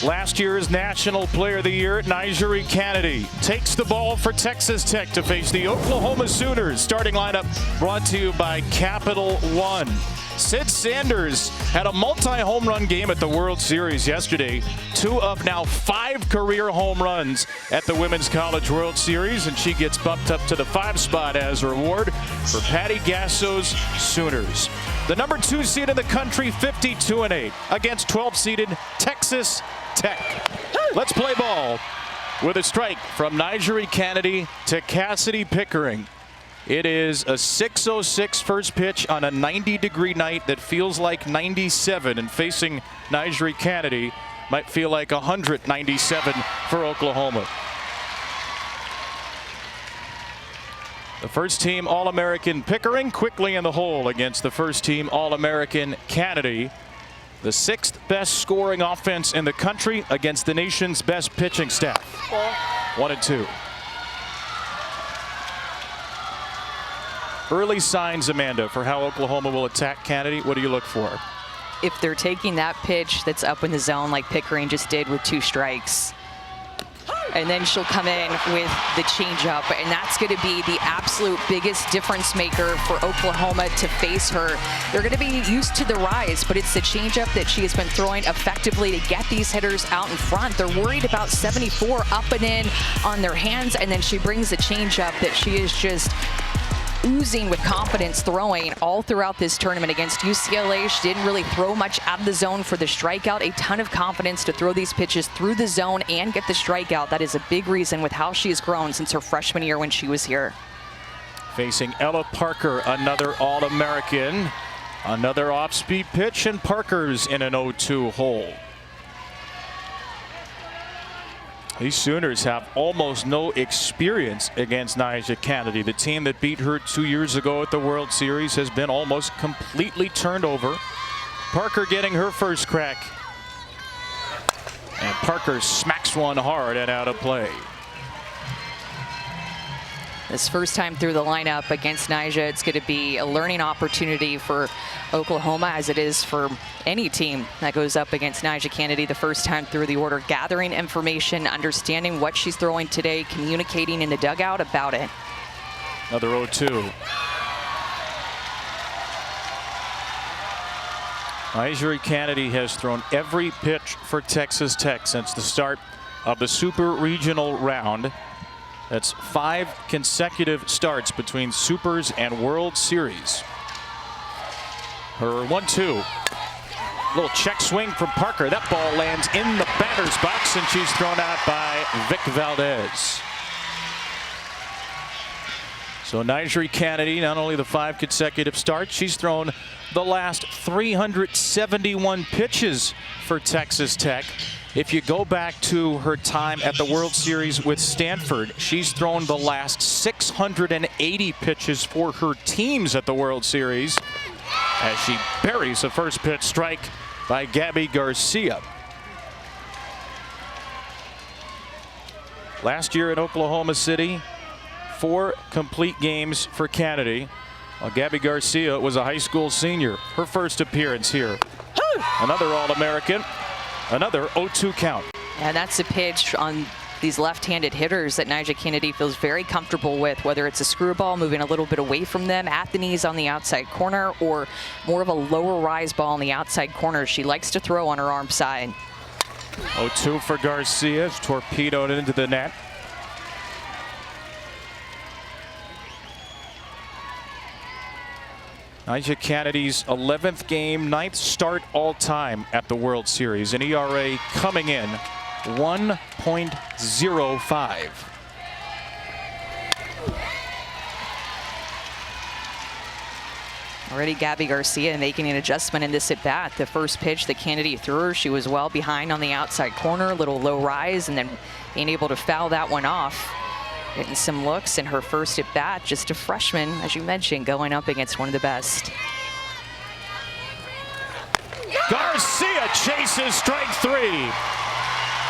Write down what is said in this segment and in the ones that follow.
Last year's National Player of the Year, Nigeri Kennedy, takes the ball for Texas Tech to face the Oklahoma Sooners. Starting lineup brought to you by Capital One. Sid Sanders had a multi-home run game at the World Series yesterday. 2 of now 5 career home runs at the Women's College World Series, and she gets bumped up to the 5 spot as a reward for Patty Gasso's Sooners. The number 2 seed in the country, 52-8, against 12-seeded Texas Tech. Let's play ball with a strike from Nigeri Kennedy to Cassidy Pickering. It is a 6:06 first pitch on a 90-degree night that feels like 97, and facing Nigeri Kennedy might feel like 197 for Oklahoma. The first team All-American Pickering quickly in the hole against the first team All-American Kennedy. The 6th best scoring offense in the country against the nation's best pitching staff. 1-2. Early signs, Amanda, for how Oklahoma will attack Kennedy. What do you look for? If they're taking that pitch that's up in the zone like Pickering just did with 2 strikes, and then she'll come in with the changeup, and that's going to be the absolute biggest difference maker for Oklahoma to face her. They're going to be used to the rise, but it's the changeup that she has been throwing effectively to get these hitters out in front. They're worried about 74 up and in on their hands, and then she brings the changeup that she is just oozing with confidence throwing all throughout this tournament. Against UCLA, she didn't really throw much out of the zone for the strikeout. A ton of confidence to throw these pitches through the zone and get the strikeout. That is a big reason with how she has grown since her freshman year when she was here. Facing Ella Parker, another All-American. Another off-speed pitch, and Parker's in an 0-2 hole. These Sooners have almost no experience against Nigeri Kennedy. The team that beat her 2 years ago at the World Series has been almost completely turned over. Parker getting her first crack. And Parker smacks one hard and out of play. This first time through the lineup against Nigeri, it's going to be a learning opportunity for Oklahoma, as it is for any team that goes up against Nigeri Kennedy the first time through the order. Gathering information, understanding what she's throwing today, communicating in the dugout about it. Another 0-2. Nigeri Kennedy has thrown every pitch for Texas Tech since the start of the Super Regional round. That's 5 consecutive starts between Supers and World Series. Her 1-2. Little check swing from Parker. That ball lands in the batter's box, and she's thrown out by Vic Valdez. So Nigeri Kennedy, not only the 5 consecutive starts, she's thrown the last 371 pitches for Texas Tech. If you go back to her time at the World Series with Stanford, she's thrown the last 680 pitches for her teams at the World Series, as she buries a first pitch strike by Gabby Garcia. Last year in Oklahoma City, 4 complete games for Kennedy, while Gabby Garcia was a high school senior. Her first appearance here. Another All-American. Another 0-2 count. And that's a pitch on these left-handed hitters that Nigeri Kennedy feels very comfortable with, whether it's a screwball moving a little bit away from them at the knees on the outside corner, or more of a lower rise ball on the outside corner. She likes to throw on her arm side. 0-2 for Garcia, torpedoed into the net. Nigeri Kennedy's 11th game, 9th start all-time at the World Series. An ERA coming in 1.05. Already Gabby Garcia making an adjustment in this at-bat. The first pitch that Kennedy threw her, she was well behind on the outside corner, a little low rise, and then being able to foul that one off. Getting some looks in her first at-bat, just a freshman, as you mentioned, going up against one of the best. Garcia chases strike 3.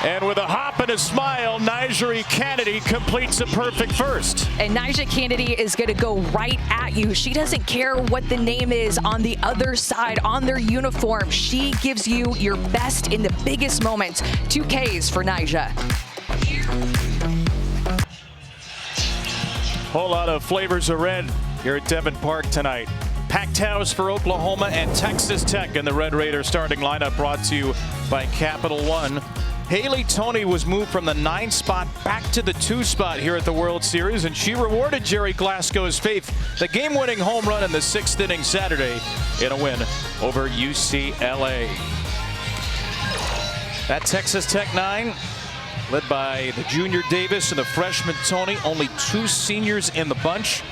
And with a hop and a smile, Nigeri Kennedy completes a perfect first. And Nigeri Kennedy is going to go right at you. She doesn't care what the name is on the other side, on their uniform. She gives you your best in the biggest moments. 2 Ks for Nigeri. Whole lot of flavors of red here at Devon Park tonight. Packed house for Oklahoma and Texas Tech in the Red Raider starting lineup, brought to you by Capital One. Haley Toney was moved from the 9 spot back to the 2 spot here at the World Series, and she rewarded Jerry Glasgow's faith. The game-winning home run in the 6th inning Saturday in a win over UCLA. That Texas Tech 9, led by the junior Davis and the freshman Toney, only 2 seniors in the bunch,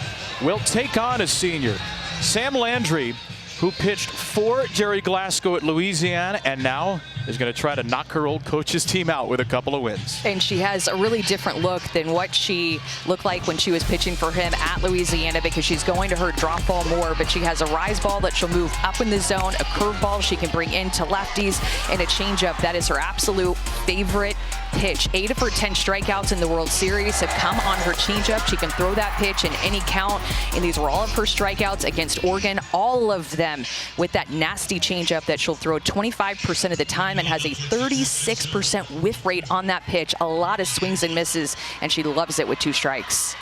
will take on a senior. Sam Landry, who pitched for Jerry Glasgow at Louisiana and now is going to try to knock her old coach's team out with a couple of wins. And she has a really different look than what she looked like when she was pitching for him at Louisiana, because she's going to her drop ball more, but she has a rise ball that she'll move up in the zone, a curve ball she can bring into lefties, and a changeup. That is her absolute favorite pitch. 8 of her 10 strikeouts in the World Series have come on her changeup. She can throw that pitch in any count, and these were all of her strikeouts against Oregon, all of them with that nasty changeup that she'll throw 25% of the time, and has a 36% whiff rate on that pitch. A lot of swings and misses, and she loves it with 2 strikes.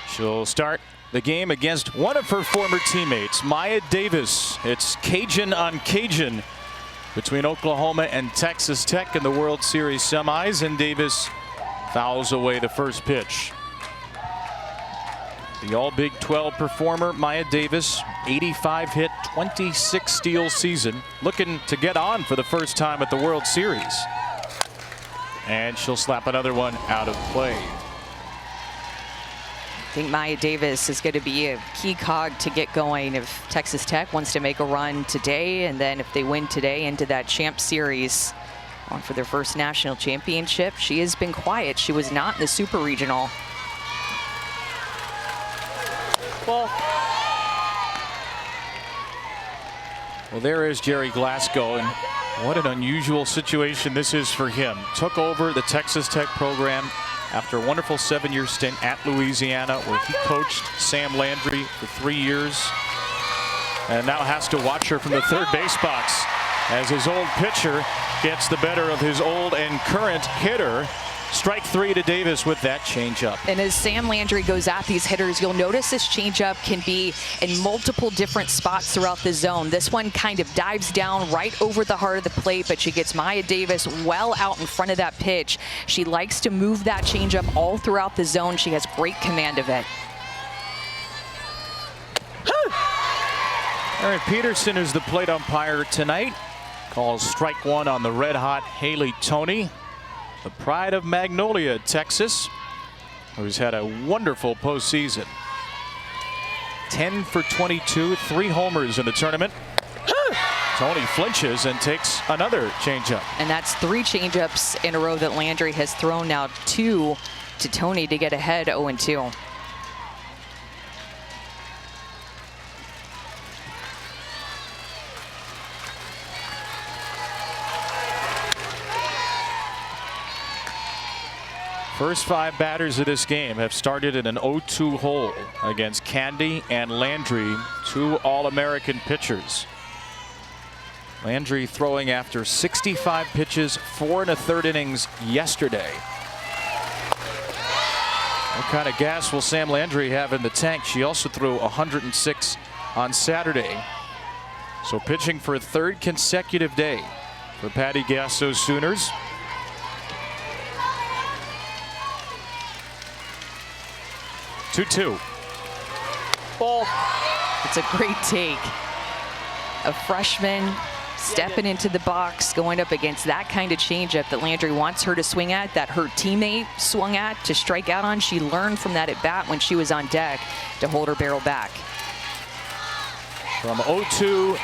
She'll start the game against one of her former teammates, Maya Davis. It's Cajun on Cajun between Oklahoma and Texas Tech in the World Series semis, and Davis fouls away the first pitch. The all Big 12 performer, Maya Davis, 85 hit, 26 steal season, looking to get on for the first time at the World Series. And she'll slap another one out of play. I think Maya Davis is going to be a key cog to get going if Texas Tech wants to make a run today, and then if they win today into that Champ Series on for their first national championship. She has been quiet. She was not in the Super Regional. Well, there is Jerry Glasgow, and what an unusual situation this is for him. Took over the Texas Tech program after a wonderful 7-year stint at Louisiana, where he coached Sam Landry for 3 years, and now has to watch her from the third base box as his old pitcher gets the better of his old and current hitter. Strike 3 to Davis with that changeup. And as Sam Landry goes at these hitters, you'll notice this changeup can be in multiple different spots throughout the zone. This one kind of dives down right over the heart of the plate, but she gets Maya Davis well out in front of that pitch. She likes to move that changeup all throughout the zone. She has great command of it. Aaron Peterson is the plate umpire tonight. Calls strike 1 on the red-hot Haley Toney, the pride of Magnolia, Texas, who's had a wonderful postseason. 10 for 22, 3 homers in the tournament. Toney flinches and takes another changeup. And that's 3 changeups in a row that Landry has thrown, now 2 to Toney to get ahead 0-2. First 5 batters of this game have started in an 0-2 hole against Candy and Landry, 2 All-American pitchers. Landry throwing after 65 pitches, 4 1/3 innings yesterday. What kind of gas will Sam Landry have in the tank? She also threw 106 on Saturday. So pitching for a 3rd consecutive day for Patty Gasso's Sooners. 2-2. Ball. It's a great take. A freshman stepping into the box, going up against that kind of changeup that Landry wants her to swing at, that her teammate swung at to strike out on. She learned from that at bat when she was on deck to hold her barrel back. From 0-2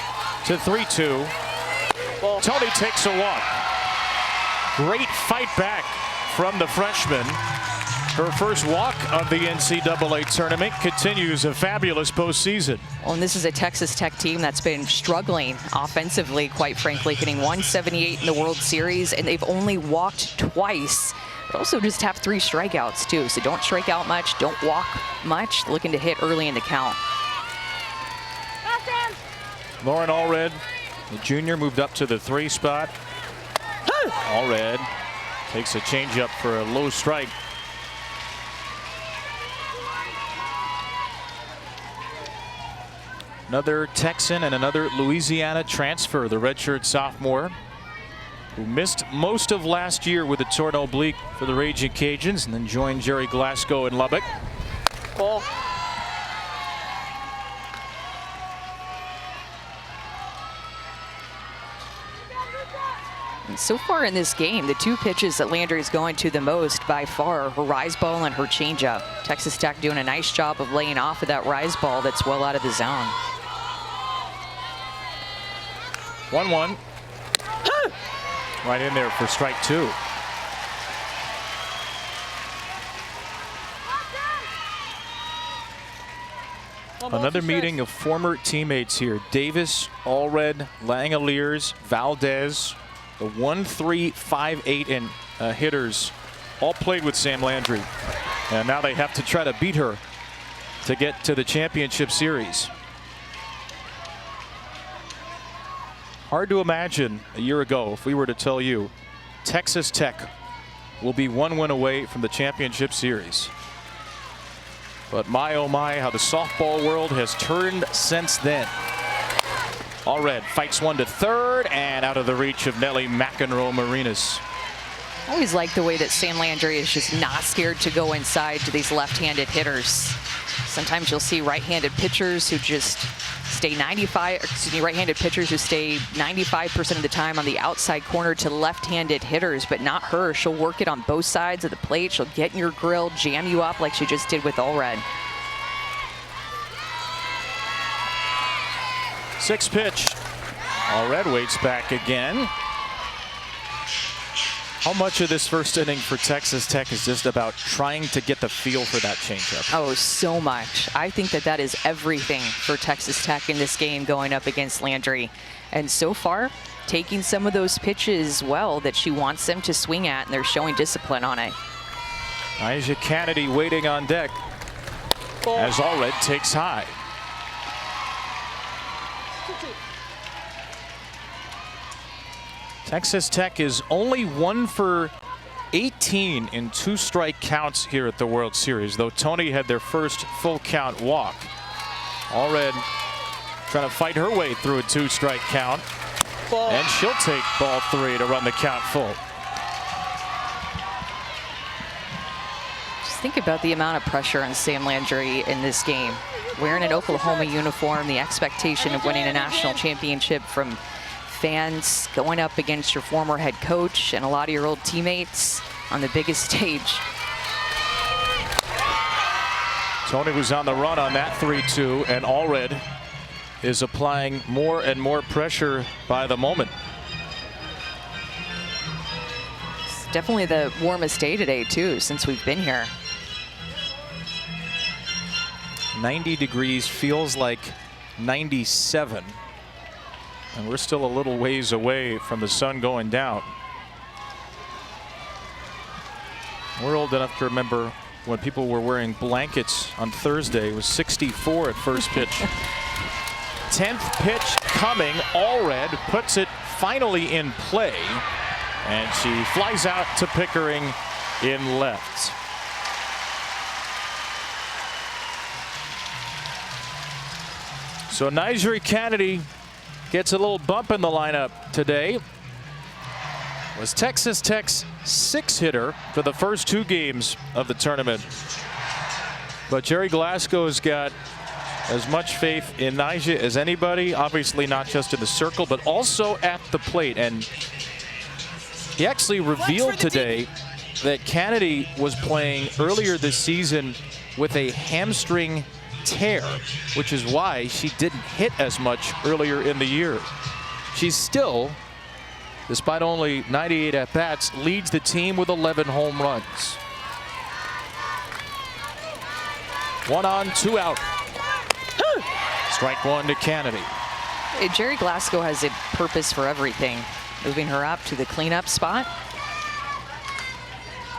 to 3-2. Toney takes a walk. Great fight back from the freshman. Her first walk of the NCAA tournament, continues a fabulous postseason. Well, and this is a Texas Tech team that's been struggling offensively, quite frankly, hitting 178 in the World Series, and they've only walked twice, but also just have 3 strikeouts too. So don't strike out much, don't walk much, looking to hit early in the count. Lauren Allred, the junior, moved up to the 3 spot. Allred takes a changeup for a low strike. Another Texan and another Louisiana transfer, the redshirt sophomore, who missed most of last year with a torn oblique for the Raging Cajuns and then joined Jerry Glasgow in Lubbock. Ball. And so far in this game, the 2 pitches that Landry's going to the most by far are her rise ball and her changeup. Texas Tech doing a nice job of laying off of that rise ball that's well out of the zone. 1-1. Right in there for strike 2. Another meeting of former teammates here. Davis, Allred, Langoliers, Valdez, the 1-3, 5-8 and hitters all played with Sam Landry. And now they have to try to beat her to get to the championship series. Hard to imagine a year ago if we were to tell you Texas Tech will be 1 win away from the championship series. But my oh my, how the softball world has turned since then. Allred fights one to third and out of the reach of Nellie McEnroe-Marinas. I always like the way that Sam Landry is just not scared to go inside to these left-handed hitters. Sometimes you'll see right-handed pitchers who just stay 95% of the time on the outside corner to left-handed hitters, but not her. She'll work it on both sides of the plate. She'll get in your grill, jam you up like she just did with Allred. 6 pitch. Allred waits back again. How much of this first inning for Texas Tech is just about trying to get the feel for that changeup? Oh, so much. I think that that is everything for Texas Tech in this game going up against Landry. And so far, taking some of those pitches well that she wants them to swing at, and they're showing discipline on it. Nyjah Kennedy waiting on deck as Allred takes high. Texas Tech is only 1 for 18 in 2 strike counts here at the World Series, though Tony had their first full count walk. Allred trying to fight her way through a 2 strike count. And she'll take ball 3 to run the count full. Just think about the amount of pressure on Sam Landry in this game. Wearing an Oklahoma uniform, the expectation of winning a national championship from fans, going up against your former head coach and a lot of your old teammates on the biggest stage. Tony was on the run on that 3-2, and Allred is applying more and more pressure by the moment. It's definitely the warmest day today too since we've been here. 90 degrees, feels like 97. And we're still a little ways away from the sun going down. We're old enough to remember when people were wearing blankets on Thursday. It was 64 at first pitch. 10th pitch coming. Allred puts it finally in play. And she flies out to Pickering in left. So Nyjah Kennedy gets a little bump in the lineup today. Was Texas Tech's 6th hitter for the first 2 games of the tournament. But Jerry Glasgow's got as much faith in Nyjah as anybody, obviously not just in the circle, but also at the plate. And he actually revealed today that Kennedy was playing earlier this season with a hamstring tear, which is why she didn't hit as much earlier in the year. She's still, despite only 98 at-bats, leads the team with 11 home runs. 1 on, 2 out. Strike 1 to Kennedy. Jerry Glasgow has a purpose for everything. Moving her up to the cleanup spot.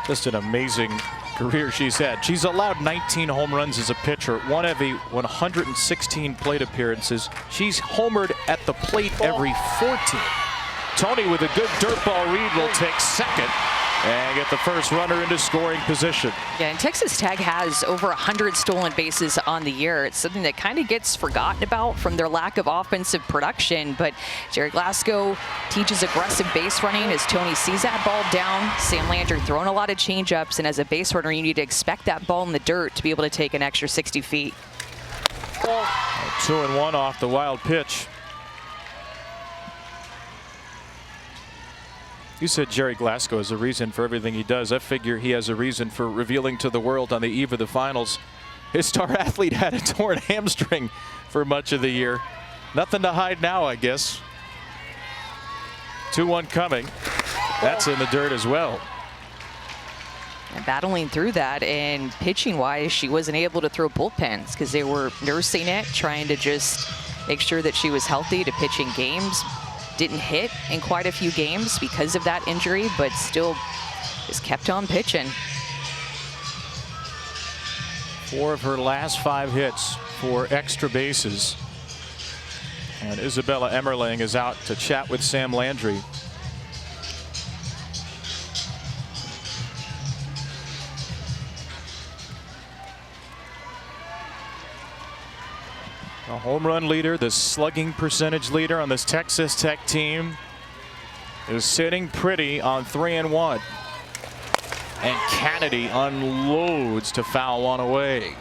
Just an amazing career she's had. She's allowed 19 home runs as a pitcher, one every 116 plate appearances. She's homered at the plate every 14. Tony with a good dirt ball read will take second and get the first runner into scoring position. Yeah, and Texas Tech has over 100 stolen bases on the year. It's something that kind of gets forgotten about from their lack of offensive production, but Jerry Glasgow teaches aggressive base running as Tony sees that ball down. Sam Landry throwing a lot of changeups, and as a base runner, you need to expect that ball in the dirt to be able to take an extra 60 feet. 2-1 off the wild pitch. You said Jerry Glasgow has a reason for everything he does. I figure he has a reason for revealing to the world on the eve of the finals his star athlete had a torn hamstring for much of the year. Nothing to hide now, I guess. 2-1 coming. That's in the dirt as well. And battling through that, and pitching-wise, she wasn't able to throw bullpens because they were nursing it, trying to just make sure that she was healthy to pitch in games. Didn't hit in quite a few games because of that injury, but still just kept on pitching. 4 of her last 5 hits for extra bases. And Isabella Emmerling is out to chat with Sam Landry. The home run leader, the slugging percentage leader on this Texas Tech team, is sitting pretty on 3-1. And Kennedy unloads to foul one away.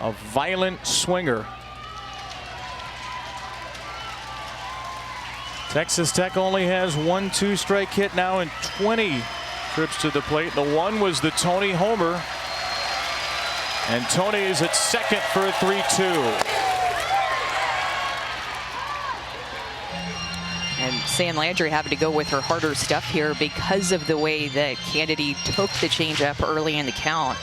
A violent swinger. Texas Tech only has 1 2-strike hit now in 20 trips to the plate. The one was the Tony homer. And Tony is at second for a 3-2. And Sam Landry having to go with her harder stuff here because of the way that Kennedy took the changeup early in the count.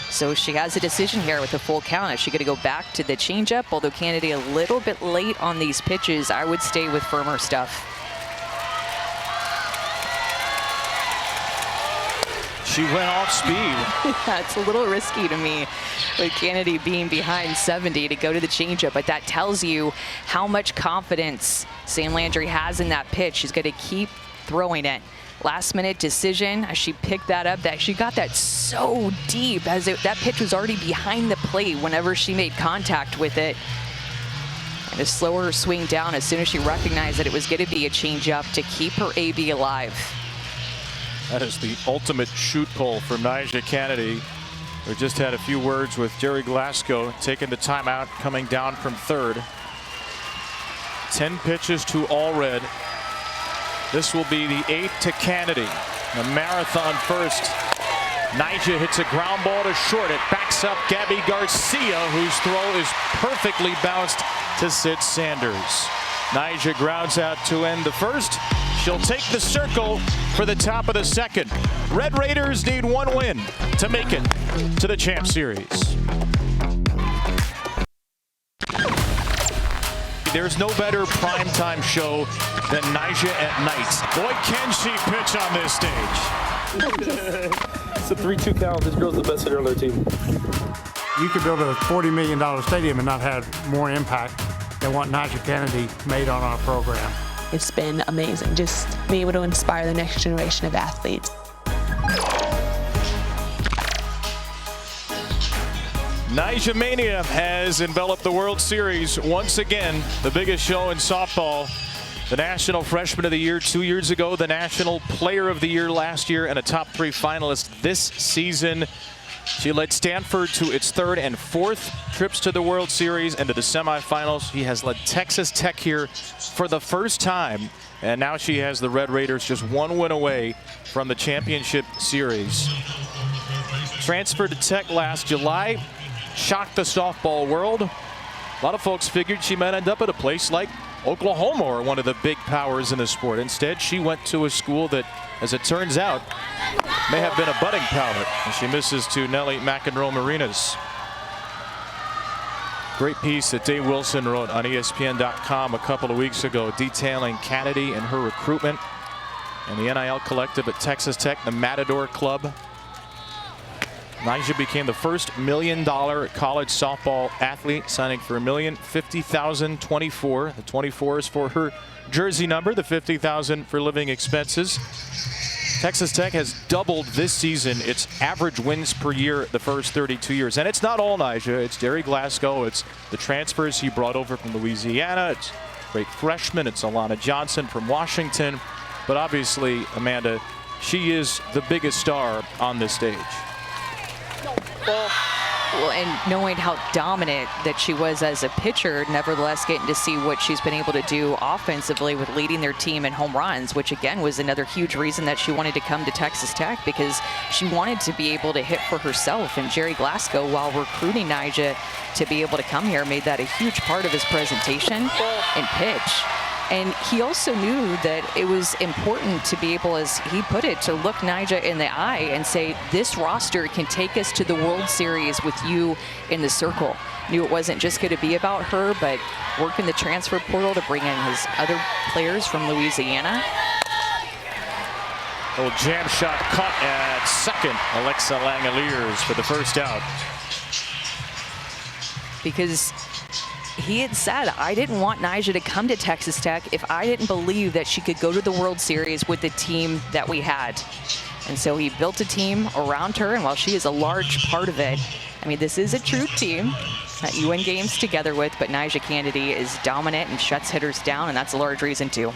So she has a decision here with a full count. Is she going to go back to the changeup? Although Kennedy a little bit late on these pitches, I would stay with firmer stuff. She went off speed. That's a little risky to me with Kennedy being behind 70 to go to the changeup, but that tells you how much confidence Sam Landry has in that pitch. She's going to keep throwing it. Last minute decision as she picked that up. She got that so deep as that pitch was already behind the plate whenever she made contact with it. And to slow her swing down as soon as she recognized that it was going to be a changeup to keep her AB alive. That is the ultimate shoot pull from Nyjah Kennedy. We just had a few words with Jerry Glasgow, taking the timeout, coming down from third. 10 pitches to Allred. This will be the 8th to Kennedy. The marathon first. Nyjah hits a ground ball to short. It backs up Gabby Garcia, whose throw is perfectly bounced to Sid Sanders. Nyjah grounds out to end the first. She'll take the circle for the top of the second. Red Raiders need 1 win to make it to the Champ Series. There's no better primetime show than Nyjah at night. Boy, can she pitch on this stage. It's a 3-2 count. This girl's the best hitter on their team. You could build a $40 million stadium and not have more impact than what Nyjah Kennedy made on our program. It's been amazing, just being able to inspire the next generation of athletes. Nyjah Mania has enveloped the World Series once again, the biggest show in softball. The National Freshman of the Year 2 years ago, the National Player of the Year last year, and a top 3 finalist this season. She led Stanford to its 3rd and 4th trips to the World Series and to the semifinals. She has led Texas Tech here for the first time, and now she has the Red Raiders just 1 win away from the championship series. Transferred to Tech last July, shocked the softball world. A lot of folks figured she might end up at a place like Oklahoma are one of the big powers in the sport. Instead, she went to a school that, as it turns out, may have been a budding power. And she misses to Nellie McEnroe-Marinas. Great piece that Dave Wilson wrote on ESPN.com a couple of weeks ago detailing Kennedy and her recruitment and the NIL collective at Texas Tech, the Matador Club. Nyjah became the first $1 million college softball athlete, signing for $1,050,024. The 24 is for her jersey number, the $50,000 for living expenses. Texas Tech has doubled this season its average wins per year the first 32 years. And it's not all Nyjah. It's Derry Glasgow. It's the transfers he brought over from Louisiana. It's great freshmen. It's Alana Johnson from Washington. But obviously, Amanda, she is the biggest star on this stage. Well, and knowing how dominant that she was as a pitcher, nevertheless getting to see what she's been able to do offensively with leading their team in home runs, which again was another huge reason that she wanted to come to Texas Tech, because she wanted to be able to hit for herself. And Jerry Glasgow, while recruiting Nyjah to be able to come here, made that a huge part of his presentation and pitch. And he also knew that it was important to be able, as he put it, to look Nyjah in the eye and say, this roster can take us to the World Series with you in the circle. Knew it wasn't just going to be about her, but working the transfer portal to bring in his other players from Louisiana. Old jam shot caught at second. Alexa Langeliers for the first out. Because he had said, I didn't want Nyjah to come to Texas Tech if I didn't believe that she could go to the World Series with the team that we had. And so he built a team around her, and while she is a large part of it, I mean, this is a true team that you win games together with, but Nyjah Kennedy is dominant and shuts hitters down, and that's a large reason too.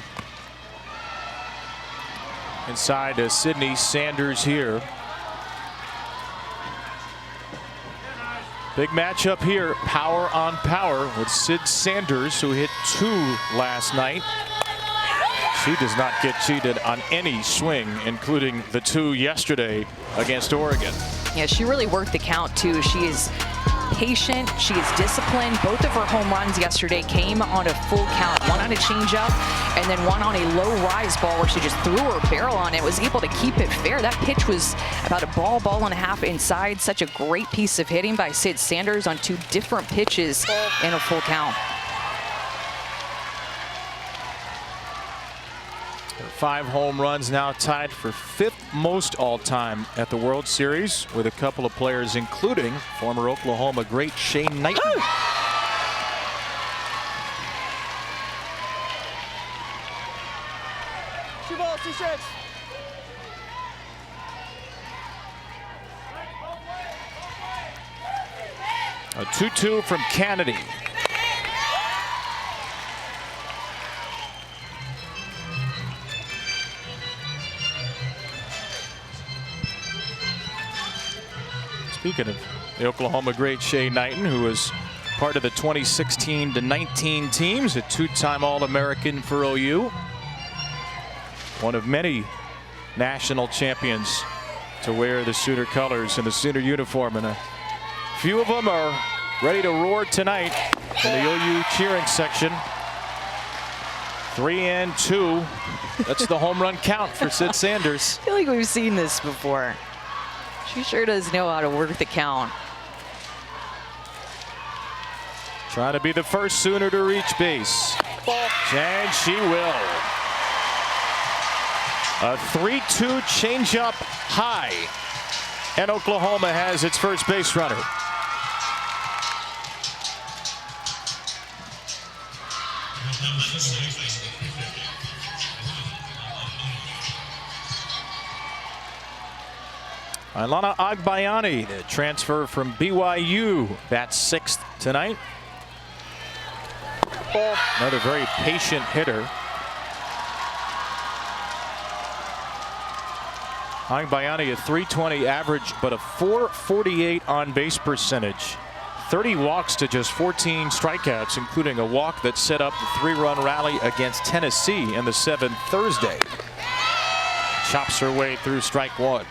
Inside to Sydney Sanders here. Big matchup here, power on power with Sid Sanders, who hit 2 last night. She does not get cheated on any swing, including the 2 yesterday against Oregon. Yeah, she really worked the count too. She is patient, she is disciplined. Both of her home runs yesterday came on a full count. One on a changeup and then one on a low rise ball where she just threw her barrel on it, was able to keep it fair. That pitch was about a ball and a half inside. Such a great piece of hitting by Sid Sanders on 2 different pitches in a full count. 5 home runs, now tied for 5th most all-time at the World Series, with a couple of players, including former Oklahoma great Shane Knighton. 2 balls, 2 strikes. A 2-2 from Kennedy. Speaking of the Oklahoma great Shea Knighton, who was part of the 2016-19 teams, a 2-time All-American for OU. One of many national champions to wear the Sooner colors and the Sooner uniform. And a few of them are ready to roar tonight in the OU cheering section. 3 and 2. That's the home run count for Sid Sanders. I feel like we've seen this before. She sure does know how to work the count. Trying to be the first Sooner to reach base. And she will. A 3-2 changeup high. And Oklahoma has its first base runner. Ilana Agbayani, the transfer from BYU, bats 6th tonight. Another very patient hitter. Agbayani, a .320 average, but a .448 on base percentage. 30 walks to just 14 strikeouts, including a walk that set up the 3-run rally against Tennessee in the 7th Thursday. Chops her way through strike 1.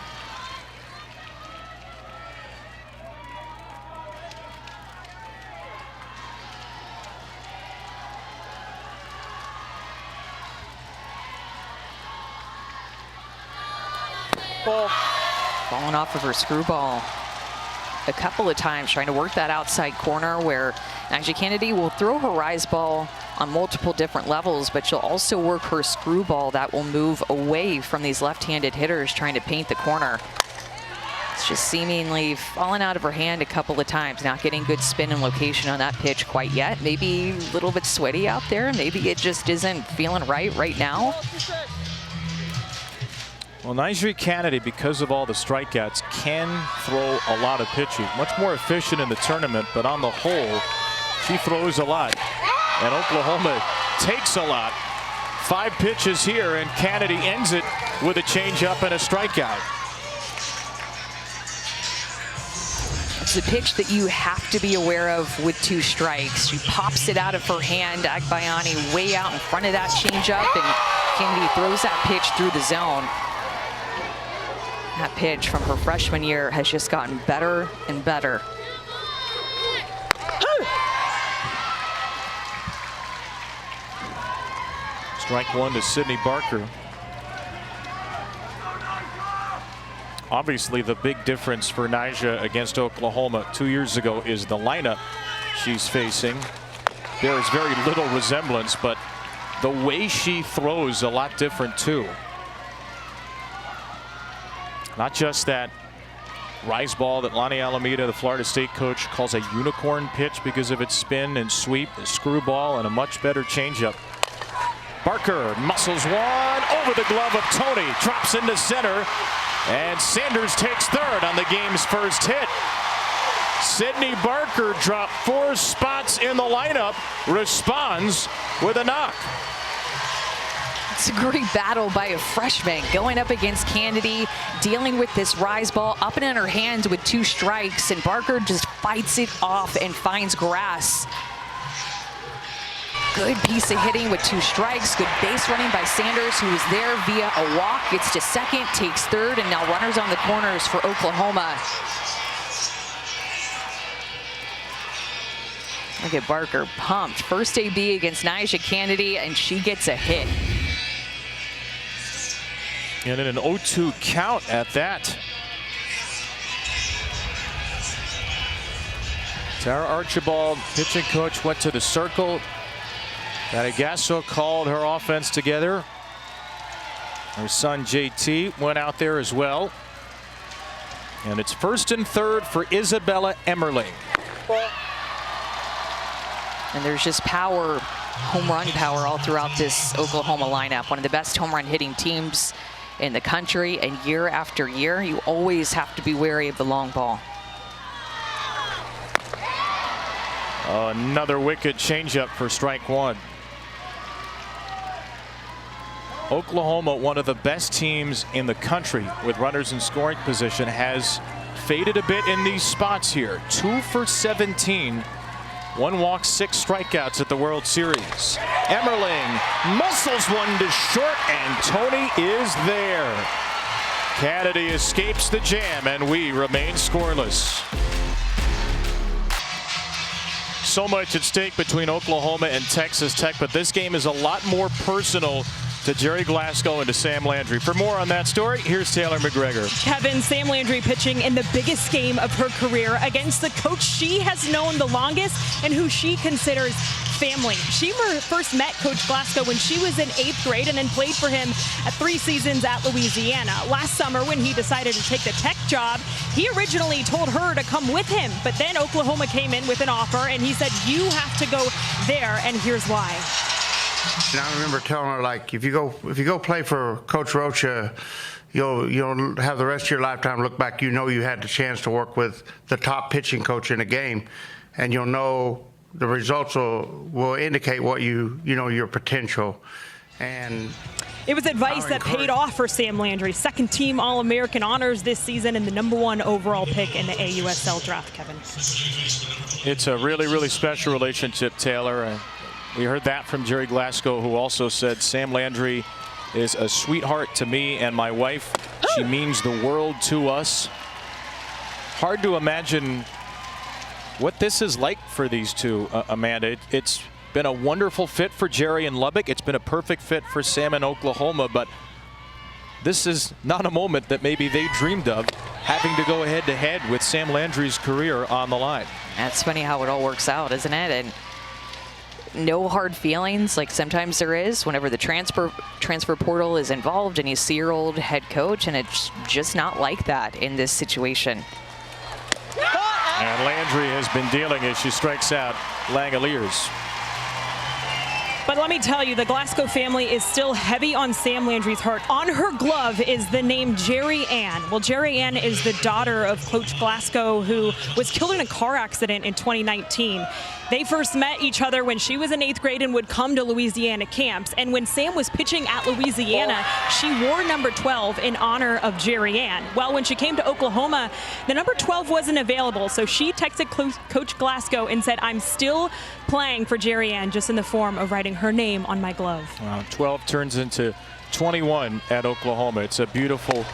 Falling off of her screwball a couple of times, trying to work that outside corner where Nyjah Kennedy will throw her rise ball on multiple different levels, but she'll also work her screwball that will move away from these left-handed hitters trying to paint the corner. It's just seemingly fallen out of her hand a couple of times, not getting good spin and location on that pitch quite yet. Maybe a little bit sweaty out there. Maybe it just isn't feeling right now. Well, Nyjah Kennedy, because of all the strikeouts, can throw a lot of pitches. Much more efficient in the tournament, but on the whole, she throws a lot. And Oklahoma takes a lot. 5 pitches here, and Kennedy ends it with a changeup and a strikeout. It's a pitch that you have to be aware of with 2 strikes. She pops it out of her hand. Agbayani way out in front of that changeup, and Kennedy throws that pitch through the zone. That pitch from her freshman year has just gotten better and better. Strike 1 to Sydney Barker. Obviously, the big difference for Nyjah against Oklahoma 2 years ago is the lineup she's facing. There is very little resemblance, but the way she throws a lot different too. Not just that rise ball that Lonnie Alameda, the Florida State coach, calls a unicorn pitch because of its spin and sweep, a screwball, and a much better changeup. Barker muscles one over the glove of Tony, drops into center, and Sanders takes third on the game's first hit. Sydney Barker dropped 4 spots in the lineup, responds with a knock. It's a great battle by a freshman going up against Kennedy, dealing with this rise ball up and in her hands with 2 strikes, and Barker just fights it off and finds grass. Good piece of hitting with 2 strikes. Good base running by Sanders, who was there via a walk. Gets to second, takes third, and now runners on the corners for Oklahoma. Look at Barker pumped. First AB against Nyjah Kennedy, and she gets a hit. And in an 0-2 count at that. Tara Archibald, pitching coach, went to the circle. Gasso called her offense together. Her son JT went out there as well. And it's 1st and 3rd for Isabella Emmerling. And there's just power, home run power all throughout this Oklahoma lineup. One of the best home run hitting teams in the country, and year after year, you always have to be wary of the long ball. Another wicked changeup for strike 1. Oklahoma, one of the best teams in the country with runners in scoring position, has faded a bit in these spots here. 2 for 17. 1 walk, 6 strikeouts at the World Series. Emmerling muscles one to short, and Tony is there. Kennedy escapes the jam, and we remain scoreless. So much at stake between Oklahoma and Texas Tech, but this game is a lot more personal to Jerry Glasgow and to Sam Landry. For more on that story, here's Taylor McGregor. Kevin, Sam Landry pitching in the biggest game of her career against the coach she has known the longest and who she considers family. She first met Coach Glasgow when she was in 8th grade and then played for him at 3 seasons at Louisiana. Last summer, when he decided to take the Tech job, he originally told her to come with him, but then Oklahoma came in with an offer and he said, you have to go there, and here's why. And I remember telling her, like, if you go play for Coach Rocha, you'll have the rest of your lifetime look back. You know you had the chance to work with the top pitching coach in a game, and you'll know the results will indicate what your potential. And it was advice that paid off for Sam Landry. 2nd team All-American honors this season and the #1 overall pick in the AUSL draft, Kevin. It's a really, really special relationship, Taylor. We heard that from Jerry Glasgow, who also said Sam Landry is a sweetheart to me and my wife. She means the world to us. Hard to imagine what this is like for these two, Amanda. It's been a wonderful fit for Jerry in Lubbock. It's been a perfect fit for Sam in Oklahoma, but this is not a moment that maybe they dreamed of, having to go head-to-head with Sam Landry's career on the line. That's funny how it all works out, isn't it? And no hard feelings like sometimes there is whenever the transfer portal is involved and you see your old head coach, and it's just not like that in this situation. And Landry has been dealing as she strikes out Langeliers. But let me tell you, the Glasgow family is still heavy on Sam Landry's heart. On her glove is the name Jerry Ann. Well, Jerry Ann is the daughter of Coach Glasgow, who was killed in a car accident in 2019. They first met each other when she was in 8th grade and would come to Louisiana camps. And when Sam was pitching at Louisiana, she wore number 12 in honor of Jerry Ann. Well, when she came to Oklahoma, the number 12 wasn't available. So she texted Coach Glasgow and said, "I'm still playing for Jerry Ann," just in the form of writing her name on my glove. 12 turns into 21 at Oklahoma. It's a beautiful,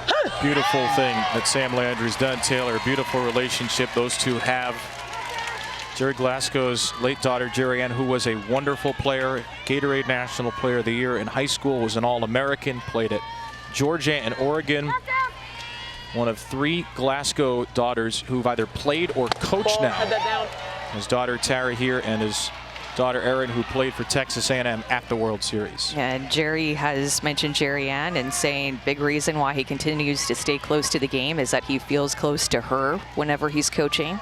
beautiful thing that Sam Landry's done, Taylor. A beautiful relationship those two have. Jerry Glasgow's late daughter, Jerry Ann, who was a wonderful player, Gatorade National Player of the Year in high school, was an All-American, played at Georgia and Oregon. One of 3 Glasgow daughters who've either played or coached now. His daughter Tara here and his daughter Erin, who played for Texas A&M at the World Series. And Jerry has mentioned Jerry Ann and saying big reason why he continues to stay close to the game is that he feels close to her whenever he's coaching.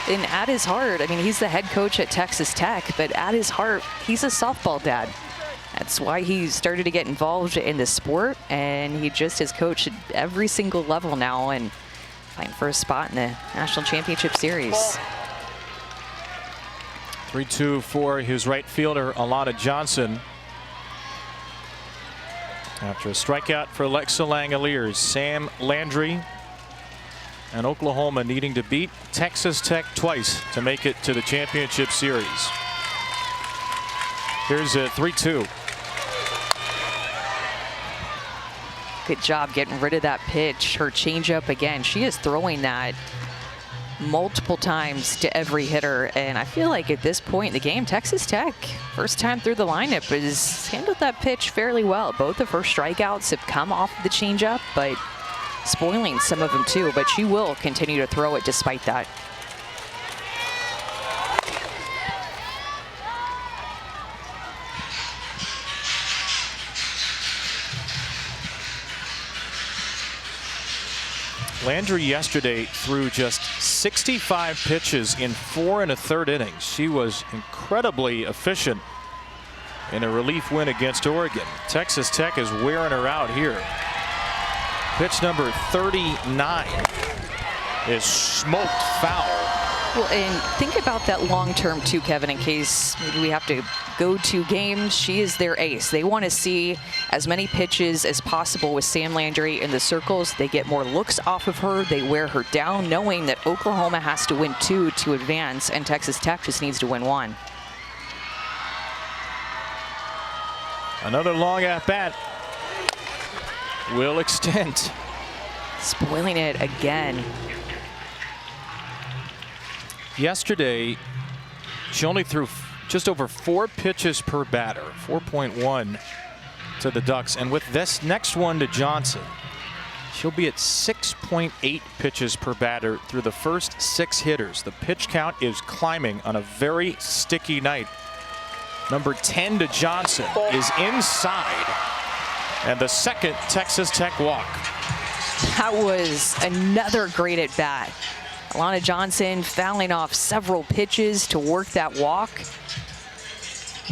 And at his heart, I mean, he's the head coach at Texas Tech, but at his heart, he's a softball dad. That's why he started to get involved in the sport, and he just has coached at every single level now and fighting for a spot in the National Championship Series. 3-2 for his right fielder, Alana Johnson. After a strikeout for Alexa Langeliers, Sam Landry and Oklahoma needing to beat Texas Tech twice to make it to the championship series. Here's a 3-2. Good job getting rid of that pitch. Her changeup again. She is throwing that multiple times to every hitter. And I feel like at this point in the game, Texas Tech, first time through the lineup, has handled that pitch fairly well. Both of her strikeouts have come off of the changeup, but spoiling some of them too. But she will continue to throw it despite that. Landry yesterday threw just 65 pitches in 4 1/3 innings. She was incredibly efficient in a relief win against Oregon. Texas Tech is wearing her out here. Pitch number 39 is smoked foul. Well, and think about that long-term too, Kevin, in case maybe we have to go to games. She is their ace. They want to see as many pitches as possible with Sam Landry in the circles. They get more looks off of her. They wear her down, knowing that Oklahoma has to win 2 to advance, and Texas Tech just needs to win 1. Another long at-bat will extend. Spoiling it again. Yesterday, she only threw just over 4 pitches per batter, 4.1 to the Ducks. And with this next one to Johnson, she'll be at 6.8 pitches per batter through the first 6 hitters. The pitch count is climbing on a very sticky night. Number 10 to Johnson is inside. And the second Texas Tech walk. That was another great at bat. Alana Johnson fouling off several pitches to work that walk.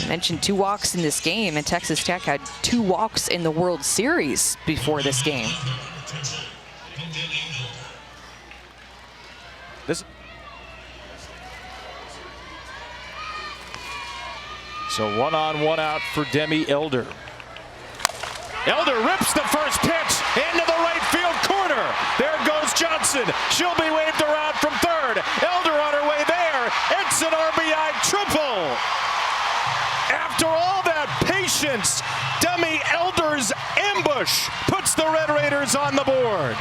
I mentioned 2 walks in this game, and Texas Tech had 2 walks in the World Series before this game. So 1 on 1 out for Demi Elder. Elder rips the first pitch into the right field corner. There goes Johnson. She'll be waved around from third. Elder on her way there. It's an RBI triple. After all that patience, Demi Elder's ambush puts the Red Raiders on the board.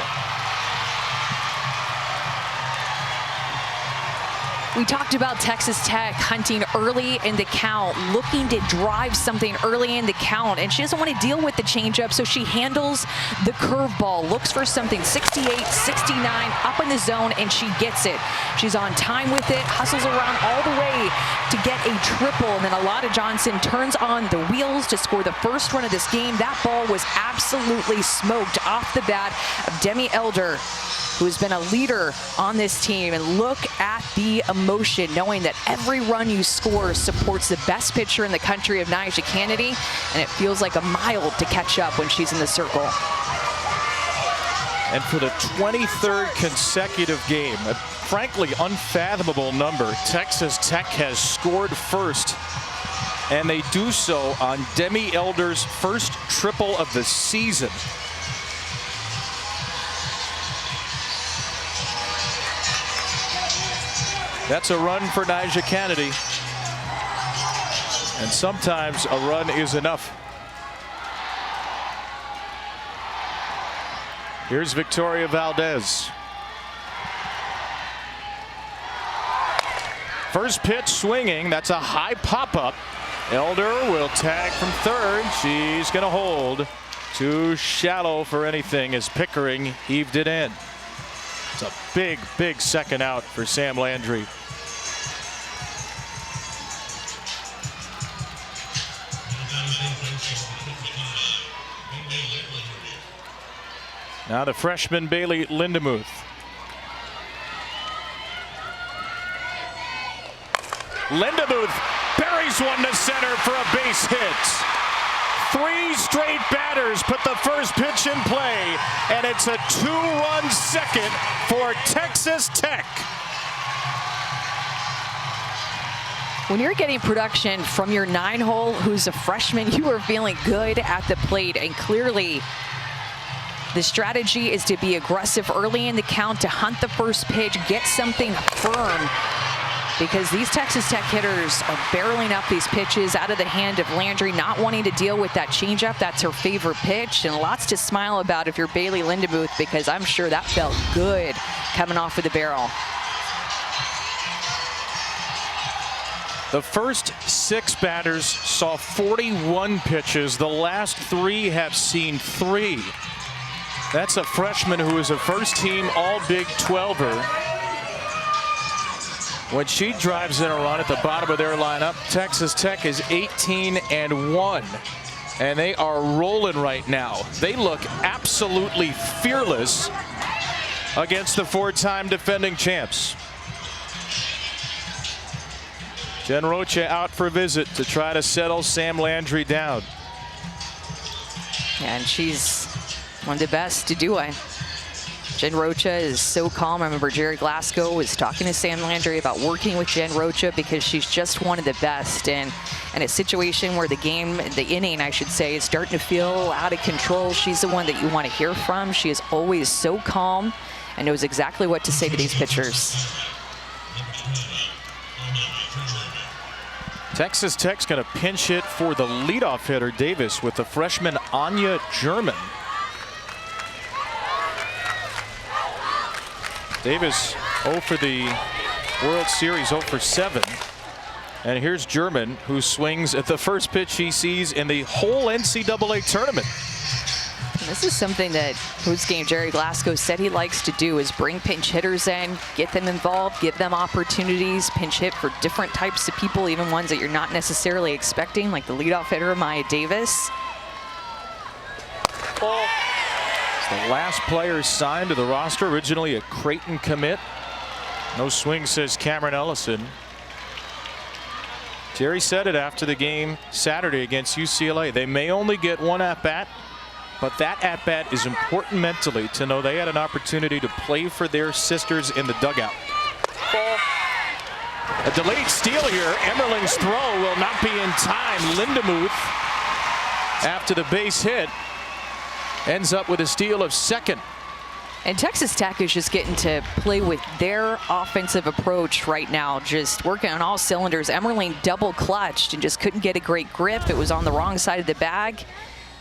We talked about Texas Tech hunting early in the count, looking to drive something early in the count, and she doesn't want to deal with the changeup, so she handles the curveball, looks for something 68, 69, up in the zone, and she gets it. She's on time with it, hustles around all the way to get a triple, and then Alana Johnson turns on the wheels to score the first run of this game. That ball was absolutely smoked off the bat of Demi Elder, who has been a leader on this team. And look at the emotion, knowing that every run you score supports the best pitcher in the country of Nyjah Kennedy, and it feels like a mile to catch up when she's in the circle. And for the 23rd consecutive game, a frankly unfathomable number, Texas Tech has scored first, and they do so on Demi Elder's first triple of the season. That's a run for Nyjah Kennedy. And sometimes a run is enough. Here's Victoria Valdez. First pitch swinging. That's a high pop-up. Elder will tag from third. She's going to hold. Too shallow for anything as Pickering heaved it in. It's a big, big second out for Sam Landry. Now the freshman Bailey Lindemuth. Lindemuth buries one to center for a base hit. 3 straight batters put the first pitch in play, and it's a 2-run second for Texas Tech. When you're getting production from your 9-hole, who's a freshman, you are feeling good at the plate, and clearly the strategy is to be aggressive early in the count, to hunt the first pitch, get something firm, because these Texas Tech hitters are barreling up these pitches out of the hand of Landry, not wanting to deal with that changeup. That's her favorite pitch, and lots to smile about if you're Bailey Lindemuth, because I'm sure that felt good coming off of the barrel. The first 6 batters saw 41 pitches. The last 3 have seen 3. That's a freshman who is a first-team All-Big 12er. When she drives in a run at the bottom of their lineup, Texas Tech is 18-1, and they are rolling right now. They look absolutely fearless against the 4-time defending champs. Jen Rocha out for a visit to try to settle Sam Landry down. And she's one of the best to do it. Jen Rocha is so calm. I remember Jerry Glasgow was talking to Sam Landry about working with Jen Rocha because she's just one of the best. And in a situation where the inning, I should say, is starting to feel out of control, she's the one that you want to hear from. She is always so calm and knows exactly what to say to these pitchers. Texas Tech's going to pinch hit for the leadoff hitter, Davis, with the freshman Anya German. Davis 0 for the World Series, 0 for 7. And here's German, who swings at the first pitch he sees in the whole NCAA tournament. This is something that Who's Game Jerry Glasgow said he likes to do, is bring pinch hitters in, get them involved, give them opportunities, pinch hit for different types of people, even ones that you're not necessarily expecting, like the leadoff hitter, Maya Davis. It's the last player signed to the roster, originally a Creighton commit. No swing, says Cameron Ellison. Jerry said it after the game Saturday against UCLA. They may only get 1 at-bat, but that at-bat is important mentally to know they had an opportunity to play for their sisters in the dugout. A delayed steal here. Emmerling's throw will not be in time. Lindemuth, after the base hit, ends up with a steal of second. And Texas Tech is just getting to play with their offensive approach right now, just working on all cylinders. Emmerling double clutched and just couldn't get a great grip. It was on the wrong side of the bag.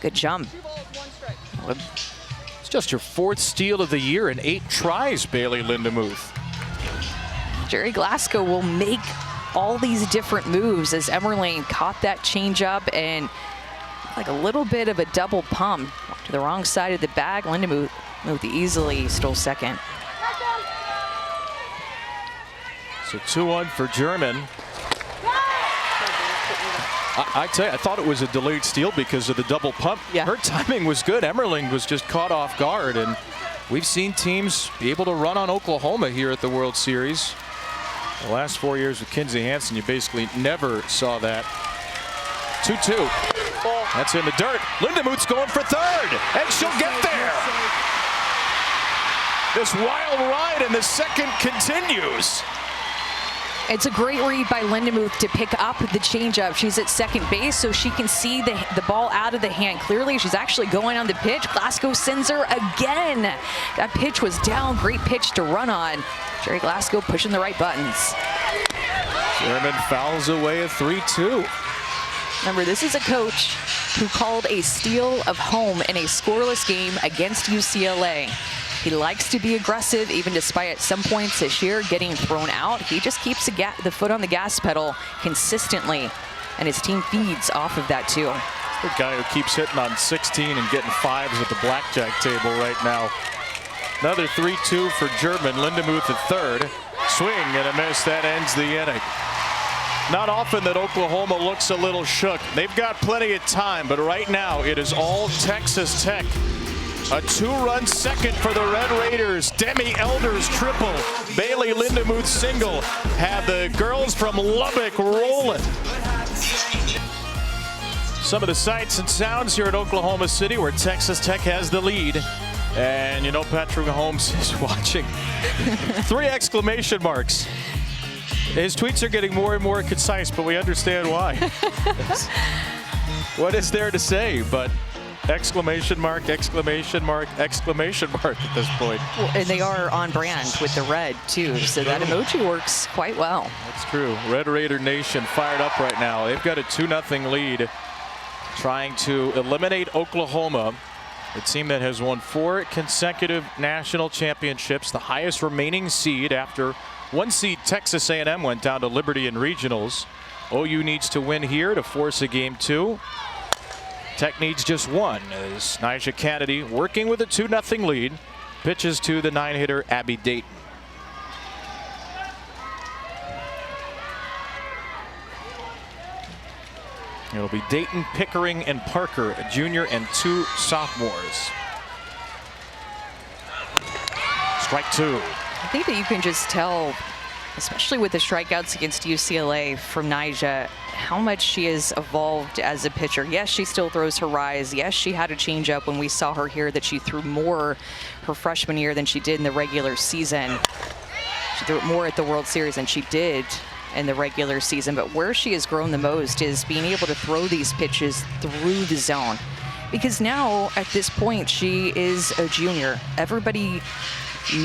Good jump. It's just her 4th steal of the year in 8 tries, Bailey Lindemuth. Jerry Glasgow will make all these different moves as Emerling caught that changeup and like a little bit of a double pump to the wrong side of the bag. Lindemuth easily stole second. So 2-1 for German. I tell you, I thought it was a delayed steal because of the double pump. Yeah. Her timing was good. Emerling was just caught off guard, and we've seen teams be able to run on Oklahoma here at the World Series. The last 4 years with Kinsey Hansen, you basically never saw that. 2-2. That's in the dirt. Lindemuth's going for third, and she'll get there. This wild ride in the second continues. It's a great read by Lindemuth to pick up the changeup. She's at second base, so she can see the ball out of the hand clearly. She's actually going on the pitch. Glasgow sends her again. That pitch was down. Great pitch to run on. Jerry Glasgow pushing the right buttons. German fouls away a 3-2. Remember, this is a coach who called a steal of home in a scoreless game against UCLA. He likes to be aggressive, even despite at some points this year getting thrown out. He just keeps the foot on the gas pedal consistently, and his team feeds off of that too. The guy who keeps hitting on 16 and getting fives at the blackjack table right now. Another 3-2 for German. Lindemuth at third. Swing and a miss. That ends the inning. Not often that Oklahoma looks a little shook. They've got plenty of time, but right now it is all Texas Tech. A 2-run second for the Red Raiders. Demi Elder's triple. Bailey Lindemuth single. Have the girls from Lubbock rolling. Some of the sights and sounds here at Oklahoma City where Texas Tech has the lead. And you know Patrick Mahomes is watching. 3 exclamation marks. His tweets are getting more and more concise, but we understand why. What is there to say but exclamation mark, exclamation mark, exclamation mark at this point. Well, and they are on brand with the red too, so that emoji works quite well. That's true. Red Raider Nation fired up right now. They've got a 2-0 lead, trying to eliminate Oklahoma, a team that has won 4 consecutive national championships, the highest remaining seed after 1 seed Texas A&M went down to Liberty in regionals. OU needs to win here to force a game 2. Tech needs just 1 as Nyjah Kennedy, working with a 2-0 lead, pitches to the 9-hitter Abby Dayton. It'll be Dayton, Pickering, and Parker, a junior and 2 sophomores. Strike 2. I think that you can just tell, especially with the strikeouts against UCLA from Nyjah, how much she has evolved as a pitcher. Yes, she still throws her rise. Yes, she had a changeup when we saw her here that she threw more her freshman year than she did in the regular season. She threw it more at the World Series than she did in the regular season. But where she has grown the most is being able to throw these pitches through the zone. Because now, at this point, she is a junior. Everybody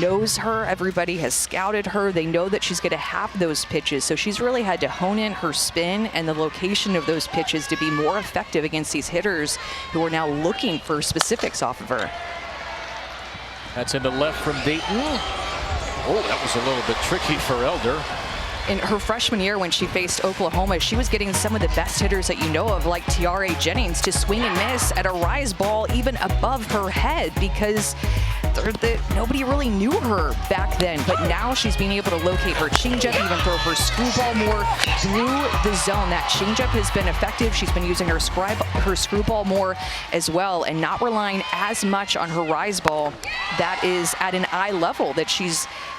knows her. Everybody has scouted her. They know that she's going to have those pitches. So she's really had to hone in her spin and the location of those pitches to be more effective against these hitters who are now looking for specifics off of her. That's into left from Dayton. Oh, that was a little bit tricky for Elder. In her freshman year when she faced Oklahoma, she was getting some of the best hitters that you know of, like Tiare Jennings, to swing and miss at a rise ball even above her head because nobody really knew her back then. But now she's being able to locate her changeup, even throw her screwball more through the zone. That changeup has been effective. She's been using her screwball more as well and not relying as much on her rise ball that is at an eye level that she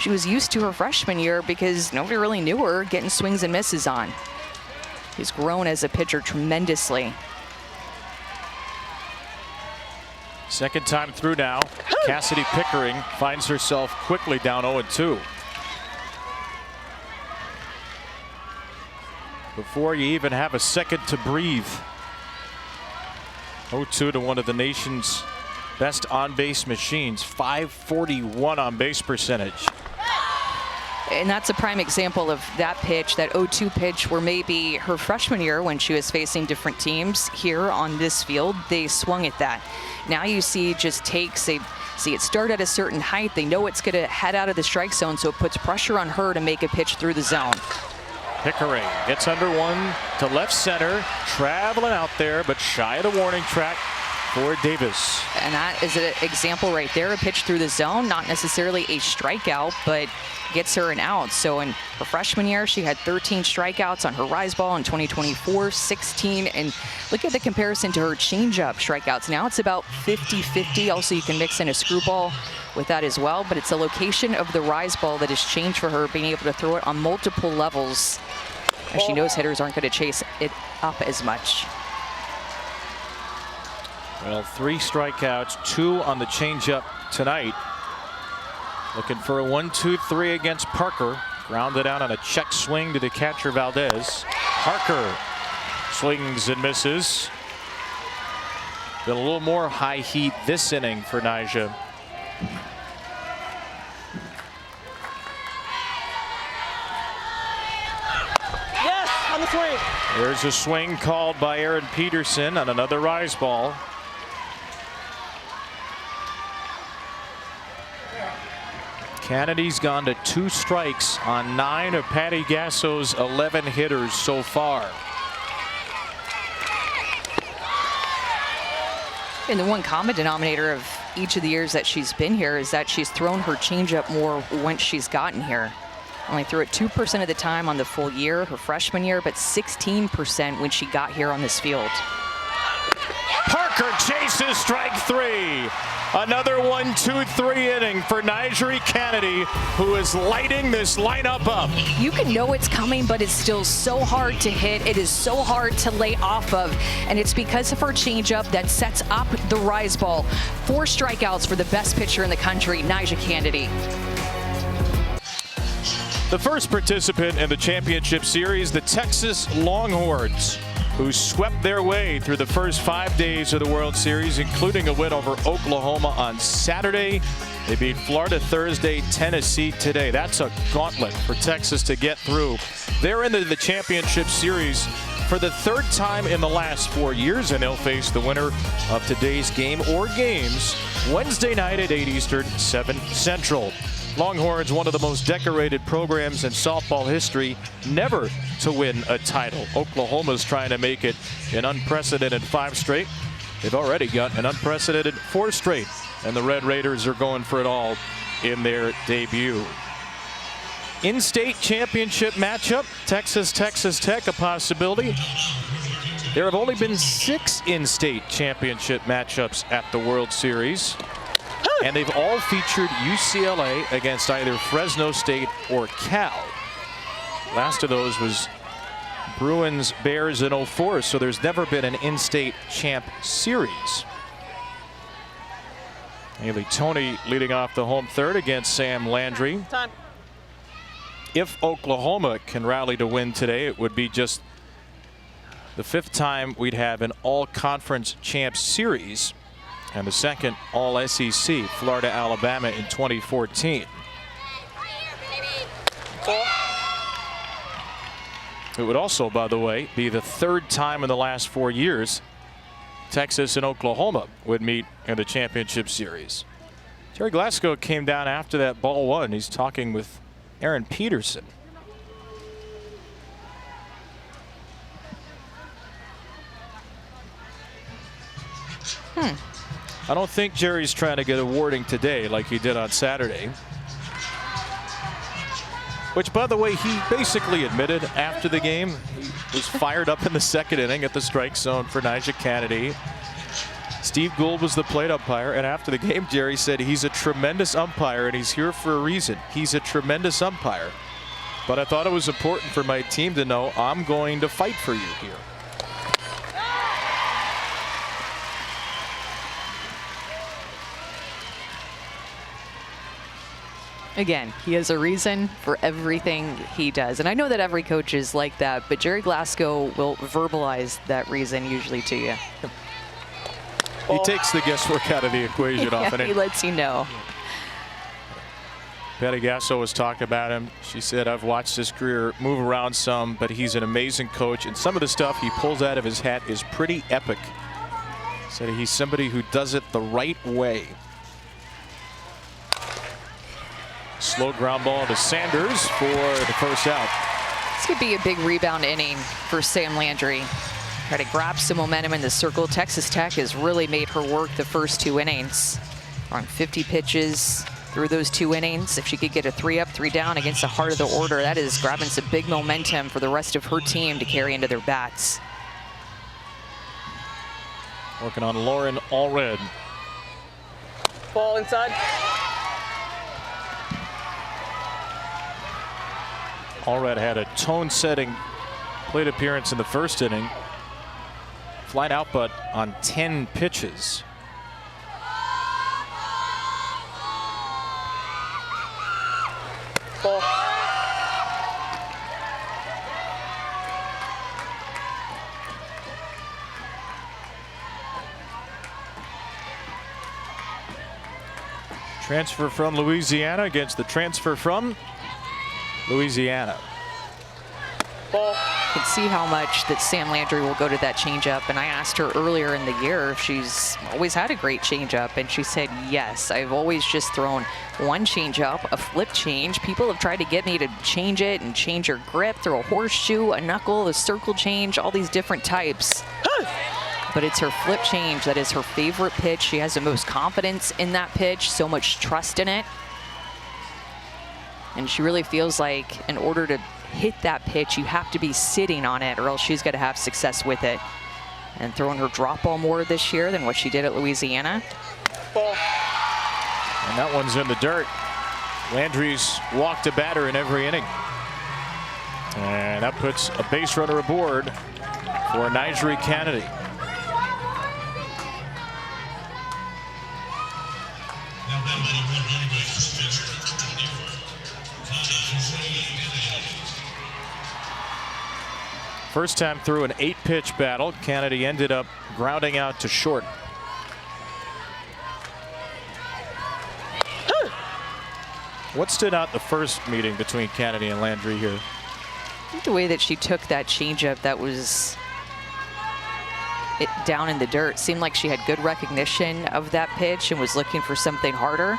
was used to her freshman year because nobody really knew her getting swings and misses on. She's grown as a pitcher tremendously. Second time through now. Cassidy Pickering finds herself quickly down 0-2. Before you even have a second to breathe. 0-2 to one of the nation's best on-base machines. .541 on-base percentage. And that's a prime example of that pitch, that 0-2 pitch, where maybe her freshman year when she was facing different teams here on this field, they swung at that. Now you see just takes a See, it started at a certain height. They know it's going to head out of the strike zone, so it puts pressure on her to make a pitch through the zone. Pickering gets under one to left center, traveling out there, but shy of the warning track for Davis. And that is an example right there. A pitch through the zone, not necessarily a strikeout, but gets her an out. So in her freshman year, she had 13 strikeouts on her rise ball. In 2024, 16. And look at the comparison to her changeup strikeouts. Now it's about 50-50. Also, you can mix in a screwball with that as well. But it's the location of the rise ball that has changed for her, being able to throw it on multiple levels, as she knows hitters aren't going to chase it up as much. Well, 3 strikeouts, 2 on the changeup tonight. Looking for a 1-2-3 against Parker. Grounded out on a check swing to the catcher Valdez. Parker swings and misses. Been a little more high heat this inning for Nyjah. Yes, on the swing. There's a swing called by Aaron Peterson on another rise ball. Kennedy's gone to 2 strikes on 9 of Patty Gasso's 11 hitters so far. And the one common denominator of each of the years that she's been here is that she's thrown her changeup more once she's gotten here. Only threw it 2% of the time on the full year, her freshman year, but 16% when she got here on this field. Parker chases strike 3. Another 1-2-3 inning for Nyjah Kennedy, who is lighting this lineup up. You can know it's coming, but it's still so hard to hit. It is so hard to lay off of, and it's because of her changeup that sets up the rise ball. 4 strikeouts for the best pitcher in the country, Nyjah Kennedy. The first participant in the championship series, the Texas Longhorns, who swept their way through the first 5 days of the World Series, including a win over Oklahoma on Saturday. They beat Florida Thursday, Tennessee today. That's a gauntlet for Texas to get through. They're into the championship series for the 3rd time in the last 4 years, and they'll face the winner of today's game or games Wednesday night at 8 Eastern, 7 Central. Longhorns, one of the most decorated programs in softball history, never to win a title. Oklahoma's trying to make it an unprecedented 5 straight. They've already got an unprecedented 4 straight, and the Red Raiders are going for it all in their debut. In-state championship matchup, Texas Tech, a possibility. There have only been 6 in-state championship matchups at the World Series, and they've all featured UCLA against either Fresno State or Cal. Last of those was Bruins Bears in 04, so there's never been an in-state champ series. Haley Tony leading off the home third against Sam Landry. Time. If Oklahoma can rally to win today, it would be just the 5th time we'd have an all-conference champ series, and the 2nd all-SEC, Florida, Alabama in 2014. It would also, by the way, be the 3rd time in the last 4 years Texas and Oklahoma would meet in the championship series. Jerry Glasgow came down after that ball 1. He's talking with Aaron Peterson. I don't think Jerry's trying to get a warning today like he did on Saturday. Which, by the way, he basically admitted after the game. He was fired up in the 2nd inning at the strike zone for Nyjah Kennedy. Steve Gould was the plate umpire, and after the game, Jerry said he's a tremendous umpire and he's here for a reason. He's a tremendous umpire. But I thought it was important for my team to know I'm going to fight for you here. Again, he has a reason for everything he does. And I know that every coach is like that, but Jerry Glasgow will verbalize that reason usually to you. He takes the guesswork out of the equation often. He lets you know. Patty Gasso was talking about him. She said, I've watched his career move around some, but he's an amazing coach. And some of the stuff he pulls out of his hat is pretty epic. Said he's somebody who does it the right way. Slow ground ball to Sanders for the first out. This could be a big rebound inning for Sam Landry. Try to grab some momentum in the circle. Texas Tech has really made her work the first 2 innings. On 50 pitches through those 2 innings. If she could get a 3 up, 3 down against the heart of the order, that is grabbing some big momentum for the rest of her team to carry into their bats. Working on Lauren Allred. Ball inside. Allred had a tone-setting plate appearance in the first inning. Flight output on 10 pitches. Ball. Transfer from Louisiana against the transfer from Louisiana. Ball. You can see how much that Sam Landry will go to that changeup. And I asked her earlier in the year if she's always had a great changeup. And she said, yes, I've always just thrown one changeup, a flip change. People have tried to get me to change it and change her grip, throw a horseshoe, a knuckle, a circle change, all these different types. But it's her flip change that is her favorite pitch. She has the most confidence in that pitch, so much trust in it. And she really feels like in order to hit that pitch, you have to be sitting on it or else she's going to have success with it. And throwing her drop ball more this year than what she did at Louisiana. Ball. And that one's in the dirt. Landry's walked a batter in every inning. And that puts a base runner aboard for Nigeri Kennedy. First time through an 8-pitch battle, Kennedy ended up grounding out to short. What stood out the first meeting between Kennedy and Landry here? I think the way that she took that changeup that was down in the dirt seemed like she had good recognition of that pitch and was looking for something harder.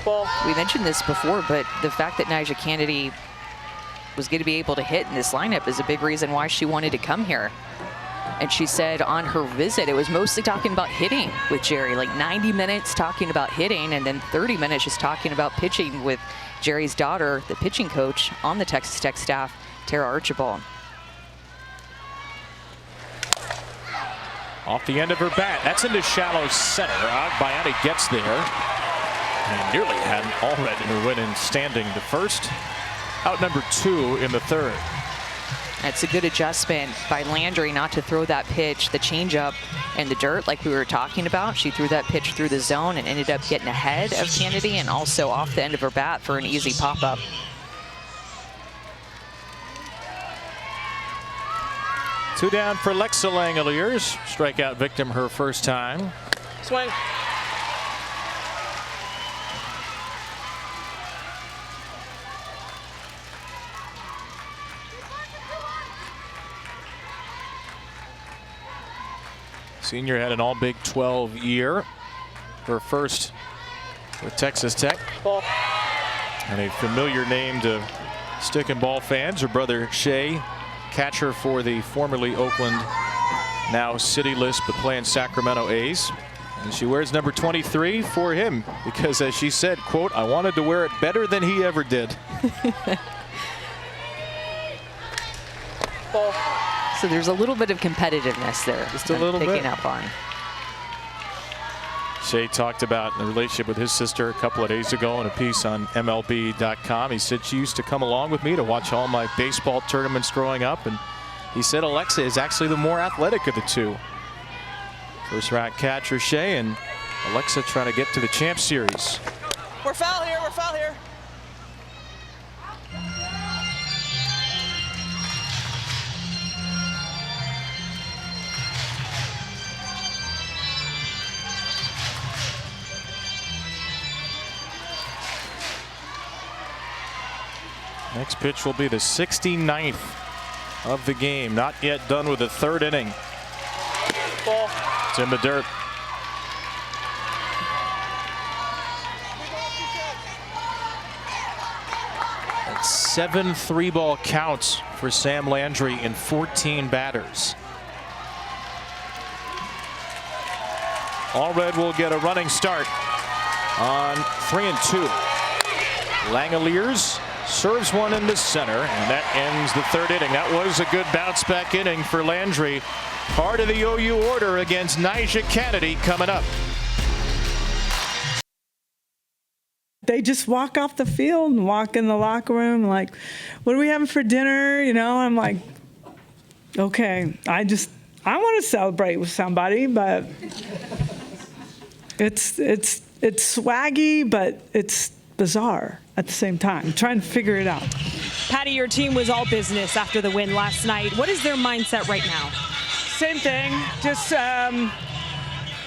Ball. We mentioned this before, but the fact that Nigeri Kennedy was going to be able to hit in this lineup is a big reason why she wanted to come here. And she said on her visit, it was mostly talking about hitting with Jerry, like 90 minutes talking about hitting and then 30 minutes just talking about pitching with Jerry's daughter, the pitching coach on the Texas Tech staff, Tara Archibald. Off the end of her bat. That's into shallow center. Bayani gets there. And nearly had Allred in the winning standing to first. Out number 2 in the third. That's a good adjustment by Landry not to throw that pitch, the changeup, in the dirt like we were talking about. She threw that pitch through the zone and ended up getting ahead of Kennedy and also off the end of her bat for an easy pop-up. Two down for Lexa Langeliers. Strikeout victim her first time. Swing. Senior had an all Big 12 year. Her first with Texas Tech. Ball. And a familiar name to stick and ball fans. Her brother Shay, catcher for the formerly Oakland, now cityless but playing Sacramento A's. And she wears number 23 for him because, as she said, quote, I wanted to wear it better than he ever did. Ball. So there's a little bit of competitiveness there. Just a little bit. Picking up on. Shay talked about the relationship with his sister a couple of days ago in a piece on MLB.com. He said she used to come along with me to watch all my baseball tournaments growing up. And he said Alexa is actually the more athletic of the two. First round catcher Shay and Alexa trying to get to the Champ Series. We're foul here. We're foul here. Next pitch will be the 69th of the game. Not yet done with the third inning. Ball. It's in the dirt. That's 7 3-ball counts for Sam Landry in 14 batters. All Red will get a running start on 3-2. Langeliers serves one into center, and that ends the 3rd inning. That was a good bounce back inning for Landry. Part of the OU order against Nyjah Kennedy coming up. They just walk off the field and walk in the locker room like, what are we having for dinner? You know, I'm like, okay, I want to celebrate with somebody, but it's swaggy, but it's bizarre at the same time. I'm trying to figure it out. Patty, your team was all business after the win last night. What is their mindset right now? Same thing, just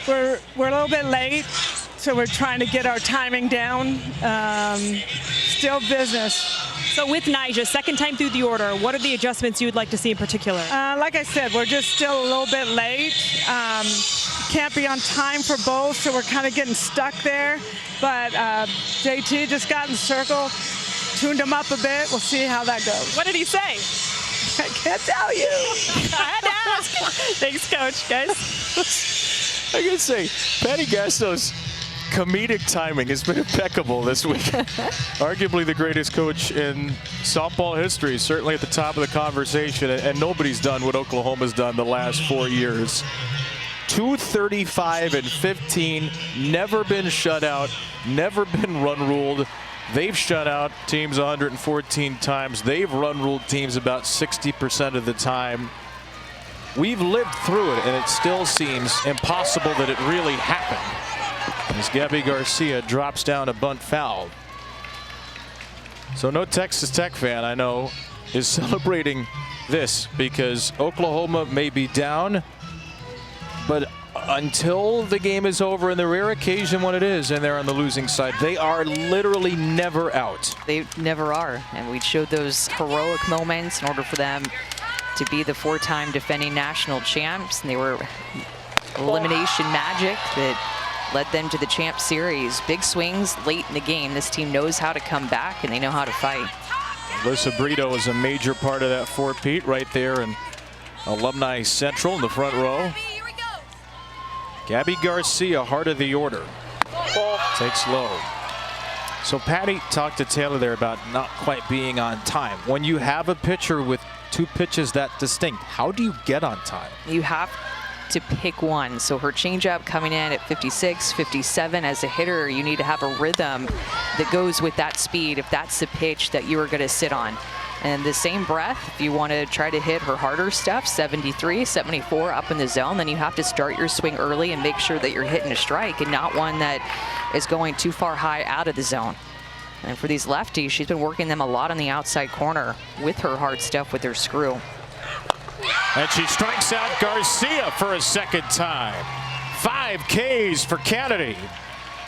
we're a little bit late, so we're trying to get our timing down. Still business. So with Nyjah, second time through the order, what are the adjustments you would like to see in particular? Like I said, we're just still a little bit late. Can't be on time for both, so we're kind of getting stuck there. But JT just got in the circle, tuned him up a bit. We'll see how that goes. What did he say? I can't tell you. I had to ask. Thanks, Coach, guys. I gotta say, Patty Gasso's comedic timing has been impeccable this week. Arguably the greatest coach in softball history, certainly at the top of the conversation, and nobody's done what Oklahoma's done the last 4 years. 235 and 15, never been shut out, never been run ruled. They've shut out teams 114 times. They've run ruled teams about 60% of the time. We've lived through it, and it still seems impossible that it really happened. As Gabby Garcia drops down a bunt foul. So no Texas Tech fan I know is celebrating this because Oklahoma may be down, but until the game is over, and the rare occasion when it is and they're on the losing side, they are literally never out. They never are, and we showed those heroic moments in order for them to be the 4-time defending national champs, and they were elimination magic that led them to the champ series. Big swings late in the game. This team knows how to come back, and they know how to fight. Alyssa Brito is a major part of that four-peat right there in Alumni Central in the front row. Gabby Garcia, heart of the order. Takes low. So Patty talked to Taylor there about not quite being on time. When you have a pitcher with 2 pitches that distinct, how do you get on time? You have to pick one. So her changeup coming in at 56, 57 as a hitter, you need to have a rhythm that goes with that speed if that's the pitch that you are going to sit on. And the same breath, if you want to try to hit her harder stuff, 73, 74 up in the zone, then you have to start your swing early and make sure that you're hitting a strike and not one that is going too far high out of the zone. And for these lefties, she's been working them a lot on the outside corner with her hard stuff with her screw. And she strikes out Garcia for a second time. 5 Ks for Kennedy.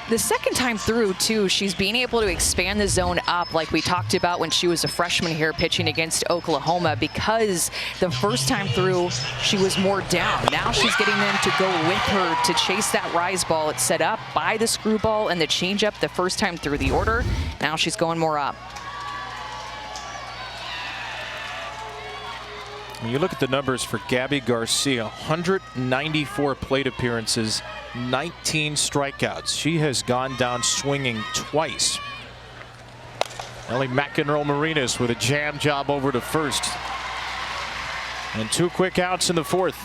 The second time through, too, she's being able to expand the zone up like we talked about when she was a freshman here pitching against Oklahoma, because the first time through, she was more down. Now she's getting them to go with her to chase that rise ball. It's set up by the screwball and the changeup the first time through the order. Now she's going more up. When you look at the numbers for Gabby Garcia, 194 plate appearances, 19 strikeouts. She has gone down swinging twice. Ellie McEnroe-Marinas with a jam job over to first. And 2 quick outs in the 4th.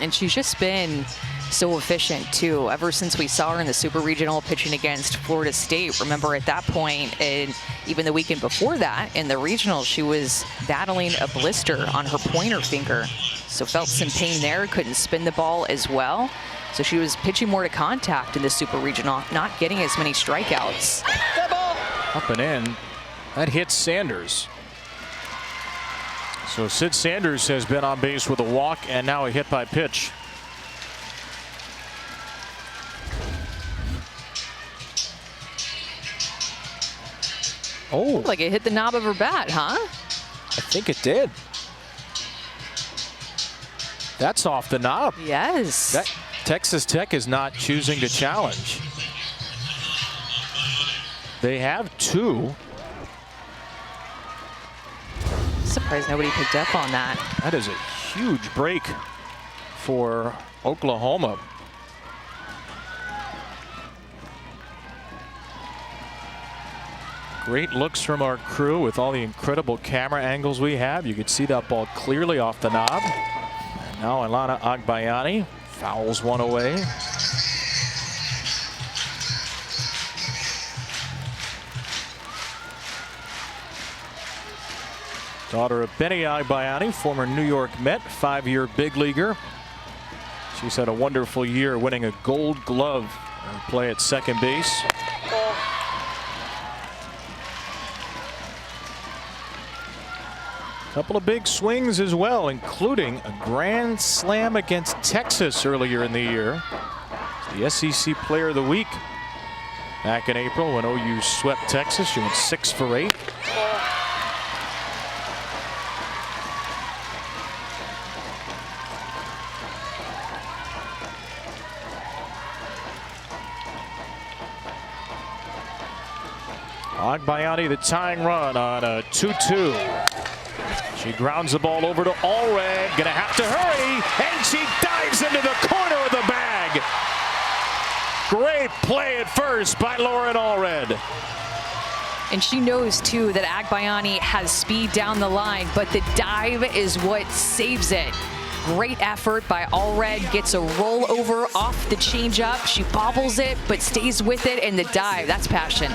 And she's just been so efficient, too, ever since we saw her in the Super Regional pitching against Florida State. Remember, at that point, and even the weekend before that, in the regional, she was battling a blister on her pointer finger. So felt some pain there, couldn't spin the ball as well. So she was pitching more to contact in the Super Regional, not getting as many strikeouts. Up and in. That hits Sanders. So Sid Sanders has been on base with a walk and now a hit by pitch. Oh, like it hit the knob of her bat, huh? I think it did. That's off the knob. Yes. That Texas Tech is not choosing to challenge. They have two. Surprised nobody picked up on that. That is a huge break for Oklahoma. Great looks from our crew with all the incredible camera angles we have. You could see that ball clearly off the knob. And now Alana Agbayani fouls one away. Daughter of Benny Agbayani, former New York Met, 5-year big leaguer. She's had a wonderful year, winning a Gold Glove and play at second base. Couple of big swings as well, including a grand slam against Texas earlier in the year. The SEC Player of the Week back in April when OU swept Texas. She went 6 for 8. Agbayani, the tying run on a 2-2. She grounds the ball over to Allred. Gonna have to hurry, and she dives into the corner of the bag. Great play at first by Lauren Allred. And she knows too that Agbayani has speed down the line, but the dive is what saves it. Great effort by Allred, gets a rollover off the changeup. She bobbles it, but stays with it, and the dive, that's passion.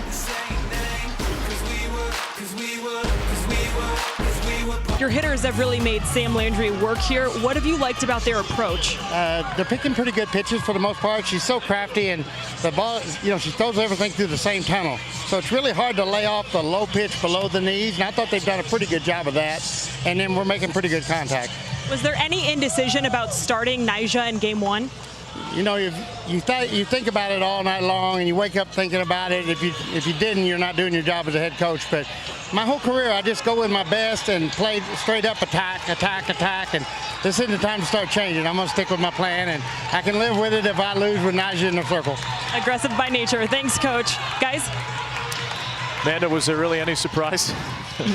Your hitters have really made Sam Landry work here. What have you liked about their approach? They're picking pretty good pitches for the most part. She's so crafty, and the ball, she throws everything through the same tunnel. So it's really hard to lay off the low pitch below the knees, and I thought they've done a pretty good job of that. And then we're making pretty good contact. Was there any indecision about starting Nyjah in game one? You think about it all night long, and you wake up thinking about it. If you didn't, you're not doing your job as a head coach. But my whole career, I just go with my best and play straight up attack, and this isn't the time to start changing. I'm going to stick with my plan, and I can live with it if I lose with Nyjah in the circle. Aggressive by nature. Thanks, Coach. Guys? Amanda, was there really any surprise?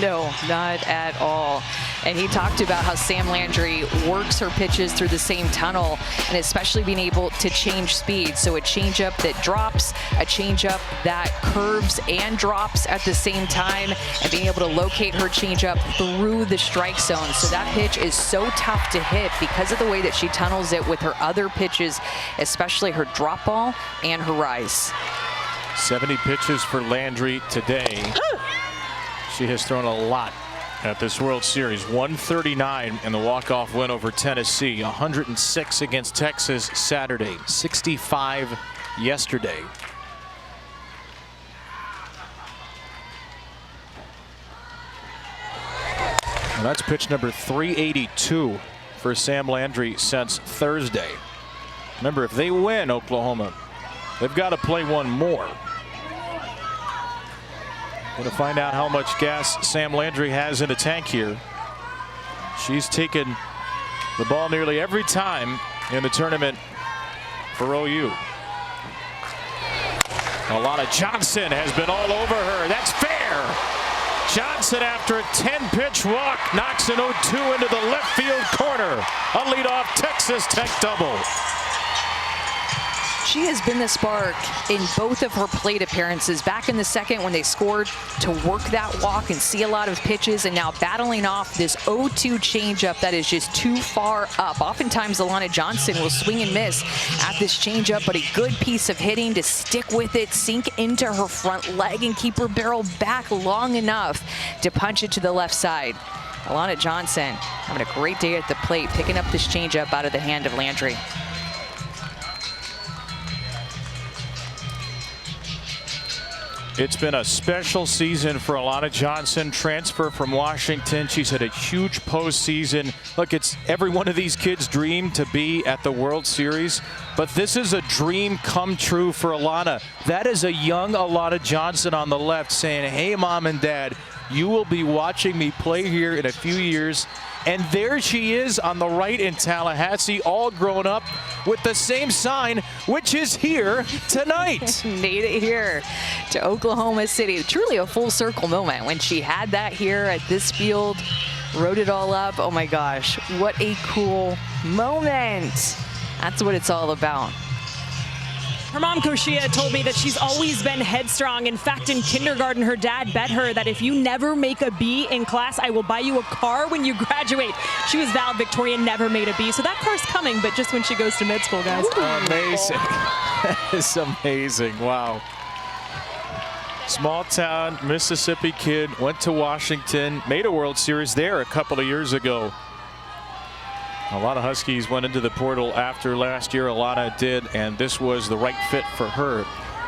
No, not at all. And he talked about how Sam Landry works her pitches through the same tunnel, and especially being able to change speed. So a changeup that drops, a changeup that curves and drops at the same time, and being able to locate her changeup through the strike zone. So that pitch is so tough to hit because of the way that she tunnels it with her other pitches, especially her drop ball and her rise. 70 pitches for Landry today. She has thrown a lot at this World Series. 139 in the walk-off win over Tennessee. 106 against Texas Saturday. 65 yesterday. Well, that's pitch number 382 for Sam Landry since Thursday. Remember, if they win Oklahoma, they've got to play one more. Going to find out how much gas Sam Landry has in the tank here. She's taken the ball nearly every time in the tournament for OU. Alana Johnson has been all over her. That's fair. Johnson, after a 10-pitch walk, knocks an 0-2 into the left field corner. A leadoff Texas Tech double. She has been the spark in both of her plate appearances. Back in the second when they scored to work that walk and see a lot of pitches, and now battling off this 0-2 changeup that is just too far up. Oftentimes Alana Johnson will swing and miss at this changeup, but a good piece of hitting to stick with it, sink into her front leg, and keep her barrel back long enough to punch it to the left side. Alana Johnson having a great day at the plate, picking up this changeup out of the hand of Landry. It's been a special season for Alana Johnson, transfer from Washington. She's had a huge postseason. Look, it's every one of these kids' dream to be at the World Series, but this is a dream come true for Alana. That is a young Alana Johnson on the left saying, hey, Mom and Dad, you will be watching me play here in a few years, And there she is on the right in Tallahassee, all grown up with the same sign, which is here tonight. Made it here to Oklahoma City. Truly a full circle moment when she had that here at this field, wrote it all up. Oh my gosh, what a cool moment. That's what it's all about. Her mom, Koshia, told me that she's always been headstrong. In fact, in kindergarten, her dad bet her that if you never make a B in class, I will buy you a car when you graduate. She was valedictorian, never made a B. So that car's coming, but just when she goes to mid school, guys. Amazing. That is amazing. Wow. Small town Mississippi kid, went to Washington, made a World Series there a couple of years ago. A lot of Huskies went into the portal after last year. Alana did, and this was the right fit for her.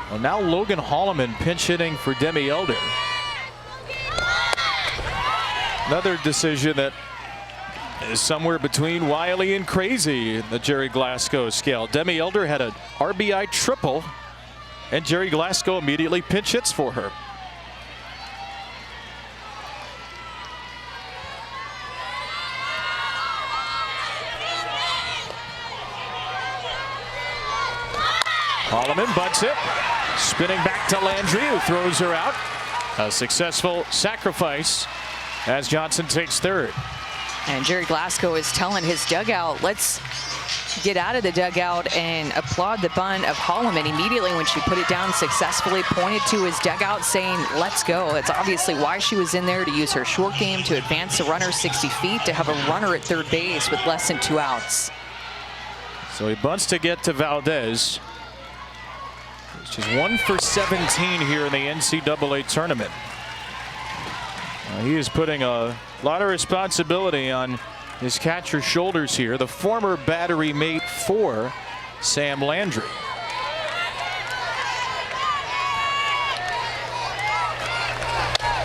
Well, now Logan Holloman pinch hitting for Demi Elder. Another decision that is somewhere between wily and crazy in the Jerry Glasgow scale. Demi Elder had an RBI triple, and Jerry Glasgow immediately pinch hits for her. Holloman butts it, spinning back to Landry, who throws her out. A successful sacrifice as Johnson takes third. And Jerry Glasgow is telling his dugout, let's get out of the dugout and applaud the bunt of Holloman. Immediately when she put it down successfully, pointed to his dugout saying, let's go. It's obviously why she was in there, to use her short game to advance the runner 60 feet, to have a runner at third base with less than 2 outs. So he bunts to get to Valdez. She's 1 for 17 here in the NCAA tournament. He is putting a lot of responsibility on his catcher's shoulders here. The former battery mate for Sam Landry.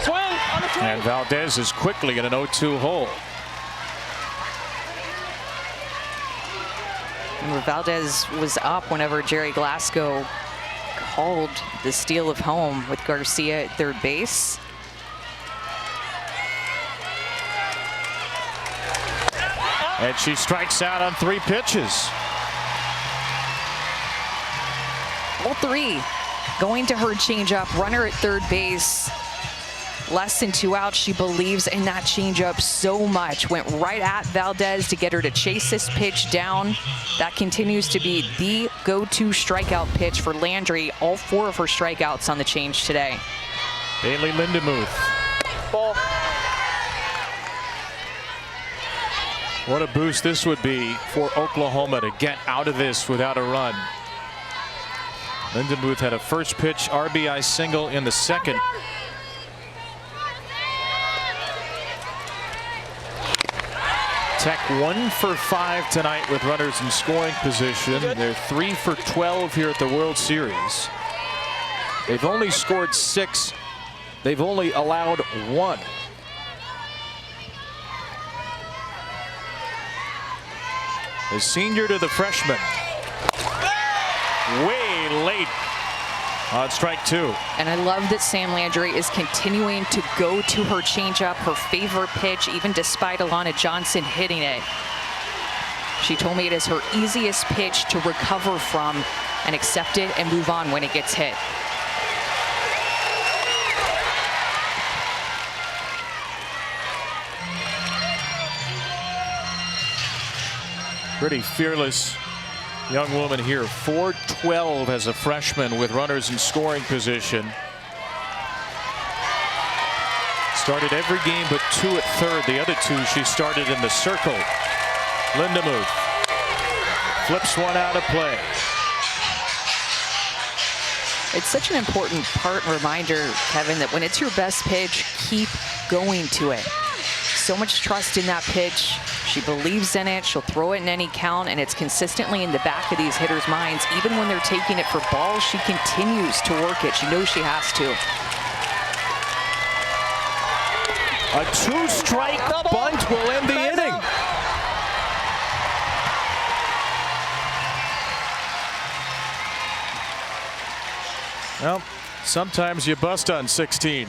Swing on the swing. And Valdez is quickly in an 0-2 hole. Remember, Valdez was up whenever Jerry Glasgow called the steal of home with Garcia at third base. And she strikes out on 3 pitches. All 3 going to her changeup, runner at third base. Less than 2 outs. She believes in that changeup so much. Went right at Valdez to get her to chase this pitch down. That continues to be the go-to strikeout pitch for Landry. All 4 of her strikeouts on the change today. Bailey Lindemuth. Ball. What a boost this would be for Oklahoma to get out of this without a run. Lindemuth had a first pitch RBI single in the second. Tech 1 for 5 tonight with runners in scoring position. They're 3 for 12 here at the World Series. They've only scored 6. They've only allowed 1. The senior to the freshman. Way late on strike 2. And I love that Sam Landry is continuing to go to her changeup, her favorite pitch, even despite Alana Johnson hitting it. She told me it is her easiest pitch to recover from and accept it and move on when it gets hit. Pretty fearless young woman here. 4-12 as a freshman with runners in scoring position. Started every game but 2 at third. The other 2 she started in the circle. Lindemuth flips one out of play. It's such an important part and reminder, Kevin, that when it's your best pitch, keep going to it. So much trust in that pitch. She believes in it. She'll throw it in any count, and it's consistently in the back of these hitters' minds. Even when they're taking it for balls, she continues to work it. She knows she has to. A 2-strike bunt will end the inning. Well, sometimes you bust on 16.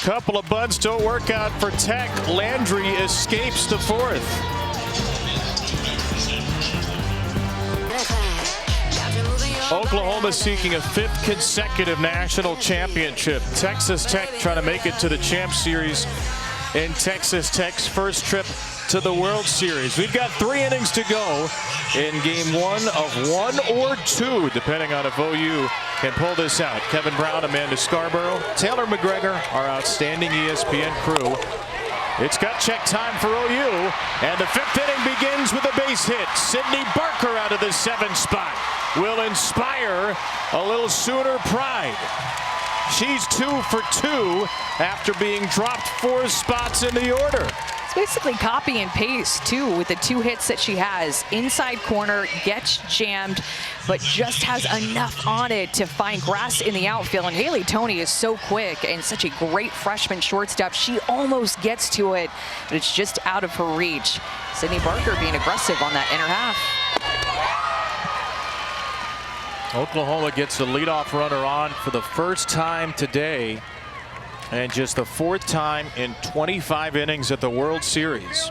Couple of bunts don't work out for Tech. Landry escapes the fourth. Oklahoma seeking a 5th consecutive national championship. Texas Tech trying to make it to the Champ Series in Texas Tech's first trip to the World Series. We've got 3 innings to go in game 1 of 1 or 2, depending on if OU can pull this out. Kevin Brown, Amanda Scarborough, Taylor McGregor, our outstanding ESPN crew. It's gut check time for OU, and the 5th inning begins with a base hit. Sydney Barker out of the 7th spot will inspire a little Sooner pride. She's 2 for 2 after being dropped 4 spots in the order. It's basically copy and paste, too, with the 2 hits that she has. Inside corner, gets jammed, but just has enough on it to find grass in the outfield. And Haley Toney is so quick and such a great freshman shortstop. She almost gets to it, but it's just out of her reach. Sydney Barker being aggressive on that inner half. Oklahoma gets the leadoff runner on for the first time today, and just the 4th time in 25 innings at the World Series.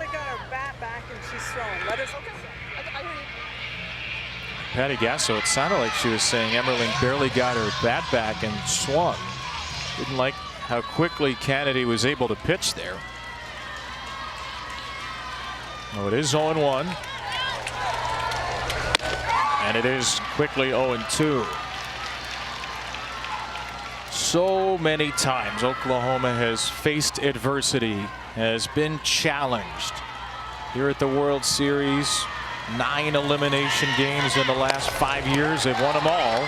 Patty Gasso, it sounded like she was saying Emmerling barely got her bat back and swung. Didn't like how quickly Kennedy was able to pitch there. Oh, it is 0-1. And it is quickly 0-2. So many times Oklahoma has faced adversity, has been challenged. Here at the World Series, 9 elimination games in the last 5 years. They've won them all.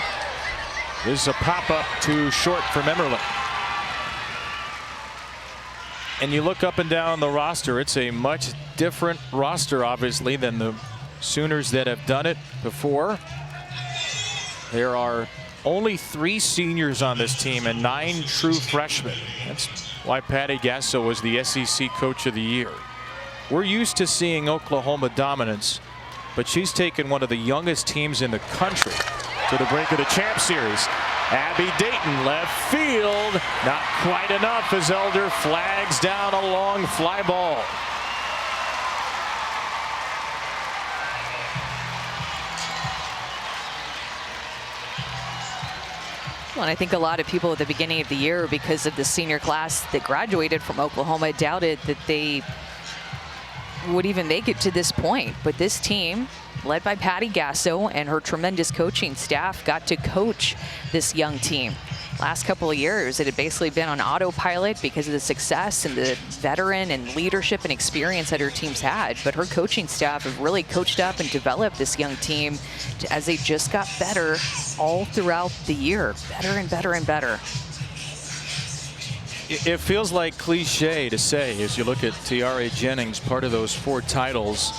This is a pop-up too short from Emmerling. And you look up and down the roster, it's a much different roster, obviously, than the Sooners that have done it before. There are only 3 seniors on this team and 9 true freshmen. That's why Patty Gasso was the SEC Coach of the Year. We're used to seeing Oklahoma dominance, but she's taken one of the youngest teams in the country to the brink of the Champ Series. Abby Dayton, left field, not quite enough as Elder flags down a long fly ball. Well, and I think a lot of people at the beginning of the year, because of the senior class that graduated from Oklahoma, doubted that they would even make it to this point. But this team, led by Patty Gasso and her tremendous coaching staff, got to coach this young team. Last couple of years, it had basically been on autopilot because of the success and the veteran and leadership and experience that her team's had. But her coaching staff have really coached up and developed this young team as they just got better all throughout the year. Better and better and better. It feels like cliche to say, as you look at Tiare Jennings, part of those 4 titles,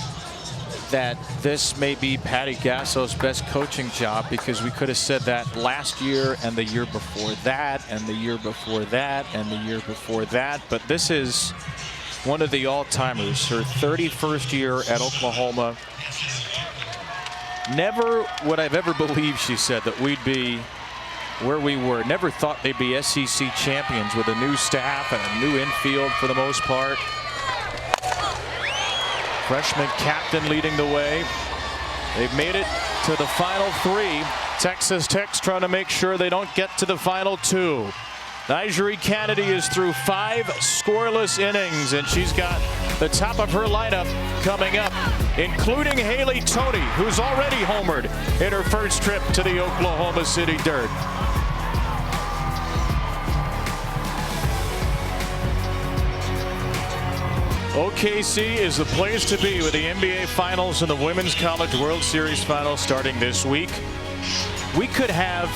that this may be Patty Gasso's best coaching job, because we could have said that last year and the year before that and the year before that and the year before that. But this is one of the all-timers, her 31st year at Oklahoma. Never would I've ever believed, she said, that we'd be where we were. Never thought they'd be SEC champions with a new staff and a new infield for the most part. Freshman captain leading the way. They've made it to the final 3. Texas Tech's trying to make sure they don't get to the final 2. Nigeri Kennedy is through 5 scoreless innings, and she's got the top of her lineup coming up, including Haley Toney, who's already homered in her first trip to the Oklahoma City Dirt. OKC is the place to be with the NBA Finals and the Women's College World Series Finals starting this week. We could have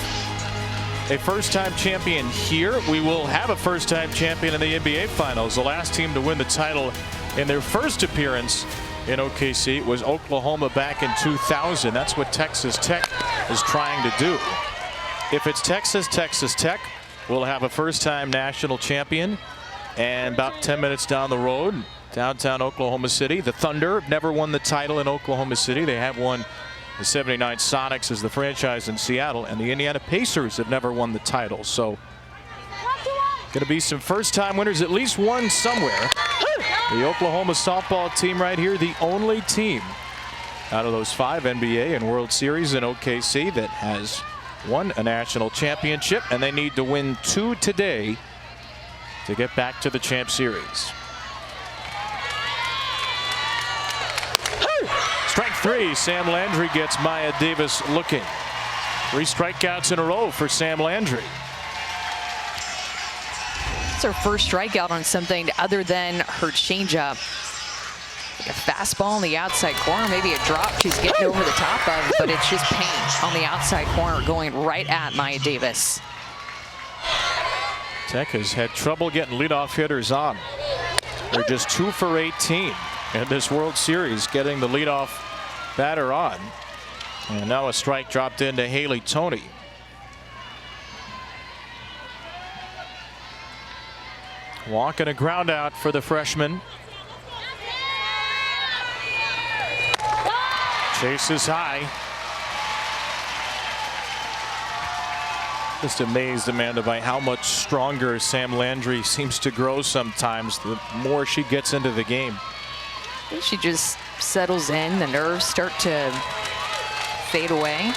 a first-time champion here. We will have a first-time champion in the NBA Finals. The last team to win the title in their first appearance in OKC was Oklahoma back in 2000. That's what Texas Tech is trying to do. If it's Texas Tech, we'll have a first-time national champion. And about 10 minutes down the road, downtown Oklahoma City, the Thunder have never won the title in Oklahoma City. They have won the 79 Sonics as the franchise in Seattle, and the Indiana Pacers have never won the title. So Going to be some first-time winners, at least one somewhere. The Oklahoma softball team right here, the only team out of those 5 NBA and World Series in OKC that has won a national championship, and they need to win 2 today to get back to the Champ Series. Strike 3, Sam Landry gets Maya Davis looking. 3 strikeouts in a row for Sam Landry. It's her first strikeout on something other than her changeup. Like a fastball on the outside corner, maybe a drop she's getting over the top of, but it's just paint on the outside corner going right at Maya Davis. Tech has had trouble getting leadoff hitters on. They're just 2 for 18 in this World Series, getting the leadoff batter on. And now a strike dropped into Haley Toney. Walk and a ground out for the freshman. Chases high. Just amazed, Amanda, by how much stronger Sam Landry seems to grow sometimes the more she gets into the game. I think she just settles in. The nerves start to fade away.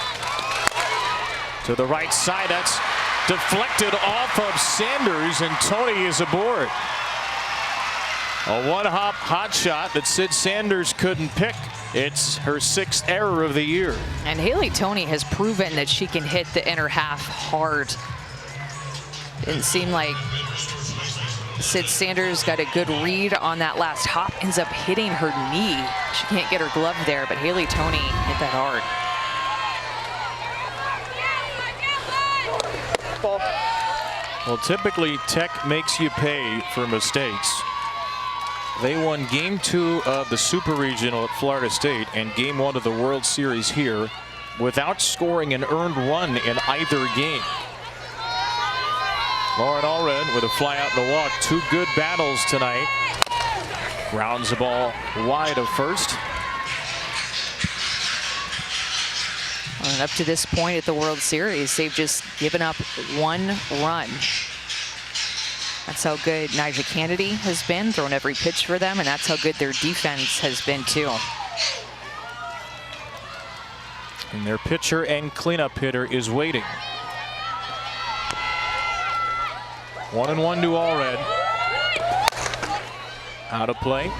To the right side, that's deflected off of Sanders, and Toney is aboard. A one-hop hot shot that Sid Sanders couldn't pick. It's her 6th error of the year. And Haley Toney has proven that she can hit the inner half hard. Didn't seem like Sid Sanders got a good read on that last hop. Ends up hitting her knee. She can't get her glove there, but Haley Toney hit that hard. Well, typically Tech makes you pay for mistakes. They won Game 2 of the Super Regional at Florida State and Game 1 of the World Series here without scoring an earned run in either game. Lauren Allred with a fly out and a walk. 2 good battles tonight. Grounds the ball wide of first. And up to this point at the World Series, they've just given up 1 run. That's how good Nyjah Kennedy has been, throwing every pitch for them, and that's how good their defense has been too. And their pitcher and cleanup hitter is waiting. 1-1 to Allred. Out of play.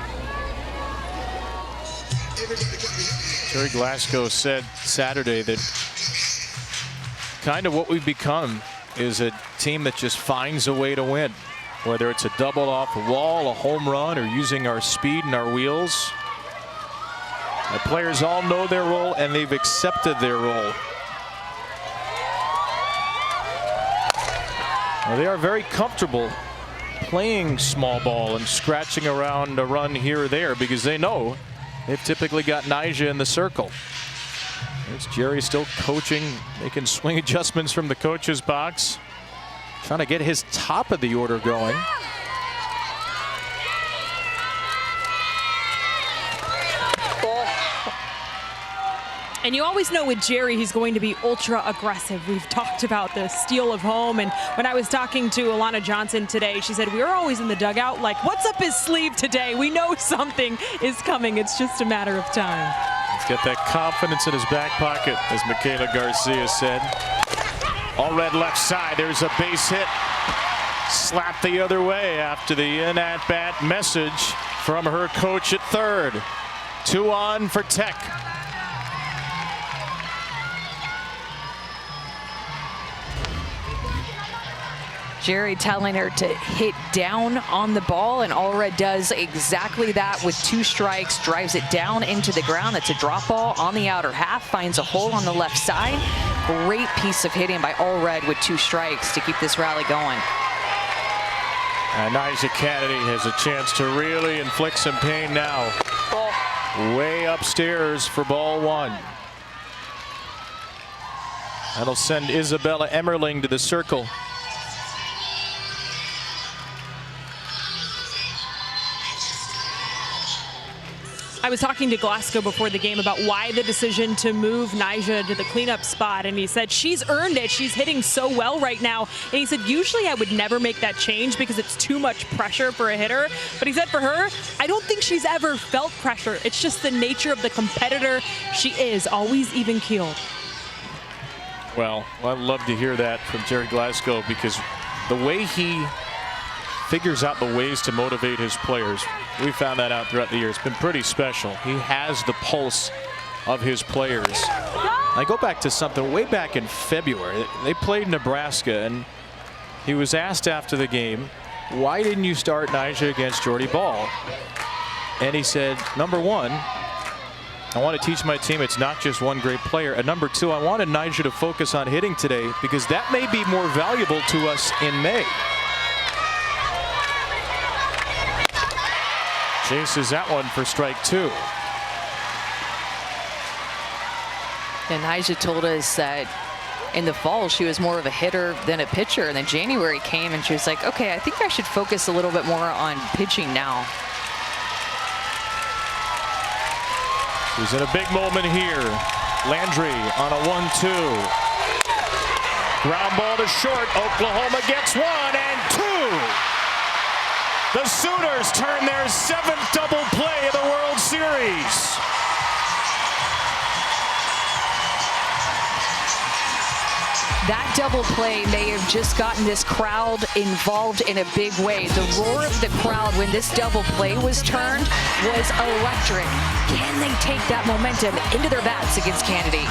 Jerry Glasgow said Saturday that kind of what we've become is a team that just finds a way to win. Whether it's a double off the wall, a home run, or using our speed and our wheels. The players all know their role and they've accepted their role. Well, they are very comfortable playing small ball and scratching around a run here or there because they know they've typically got Nyjah in the circle. There's Jerry still coaching, making swing adjustments from the coach's box. Trying to get his top of the order going. And you always know with Jerry, he's going to be ultra aggressive. We've talked about the steal of home. And when I was talking to Alana Johnson today, she said, we're always in the dugout like, what's up his sleeve today? We know something is coming. It's just a matter of time. Let's get that confidence in his back pocket, as Michaela Garcia said. Allred left side. There's a base hit. Slapped the other way after the in-at-bat message from her coach at third. 2 on for Tech. Jerry telling her to hit down on the ball, and Allred does exactly that with 2 strikes, drives it down into the ground. That's a drop ball on the outer half, finds a hole on the left side. Great piece of hitting by Allred with 2 strikes to keep this rally going. And Nyjah Kennedy has a chance to really inflict some pain now. Way upstairs for ball 1. That'll send Isabella Emmerling to the circle. I was talking to Glasgow before the game about why the decision to move Nyjah to the cleanup spot, and he said she's earned it. She's hitting so well right now. And he said usually I would never make that change because it's too much pressure for a hitter. But he said for her, I don't think she's ever felt pressure. It's just the nature of the competitor she is, always even keeled. Well, I'd love to hear that from Jerry Glasgow, because the way he figures out the ways to motivate his players, we found that out throughout the year. It's been pretty special. He has the pulse of his players. I go back to something way back in February. They played Nebraska, and he was asked after the game, why didn't you start Nyjah against Jordy Ball? And he said, number one, I want to teach my team it's not just one great player. And number two, I wanted Nyjah to focus on hitting today because that may be more valuable to us in May. Chases that one for strike two. And Nyjah told us that in the fall she was more of a hitter than a pitcher, and then January came and she was like, okay, I think I should focus a little bit more on pitching now. He's in a big moment here. Landry on a 1-2. Ground ball to short. Oklahoma gets one and two. The Sooners turn their 7th double play of the World Series. That double play may have just gotten this crowd involved in a big way. The roar of the crowd when this double play was turned was electric. Can they take that momentum into their bats against Kennedy?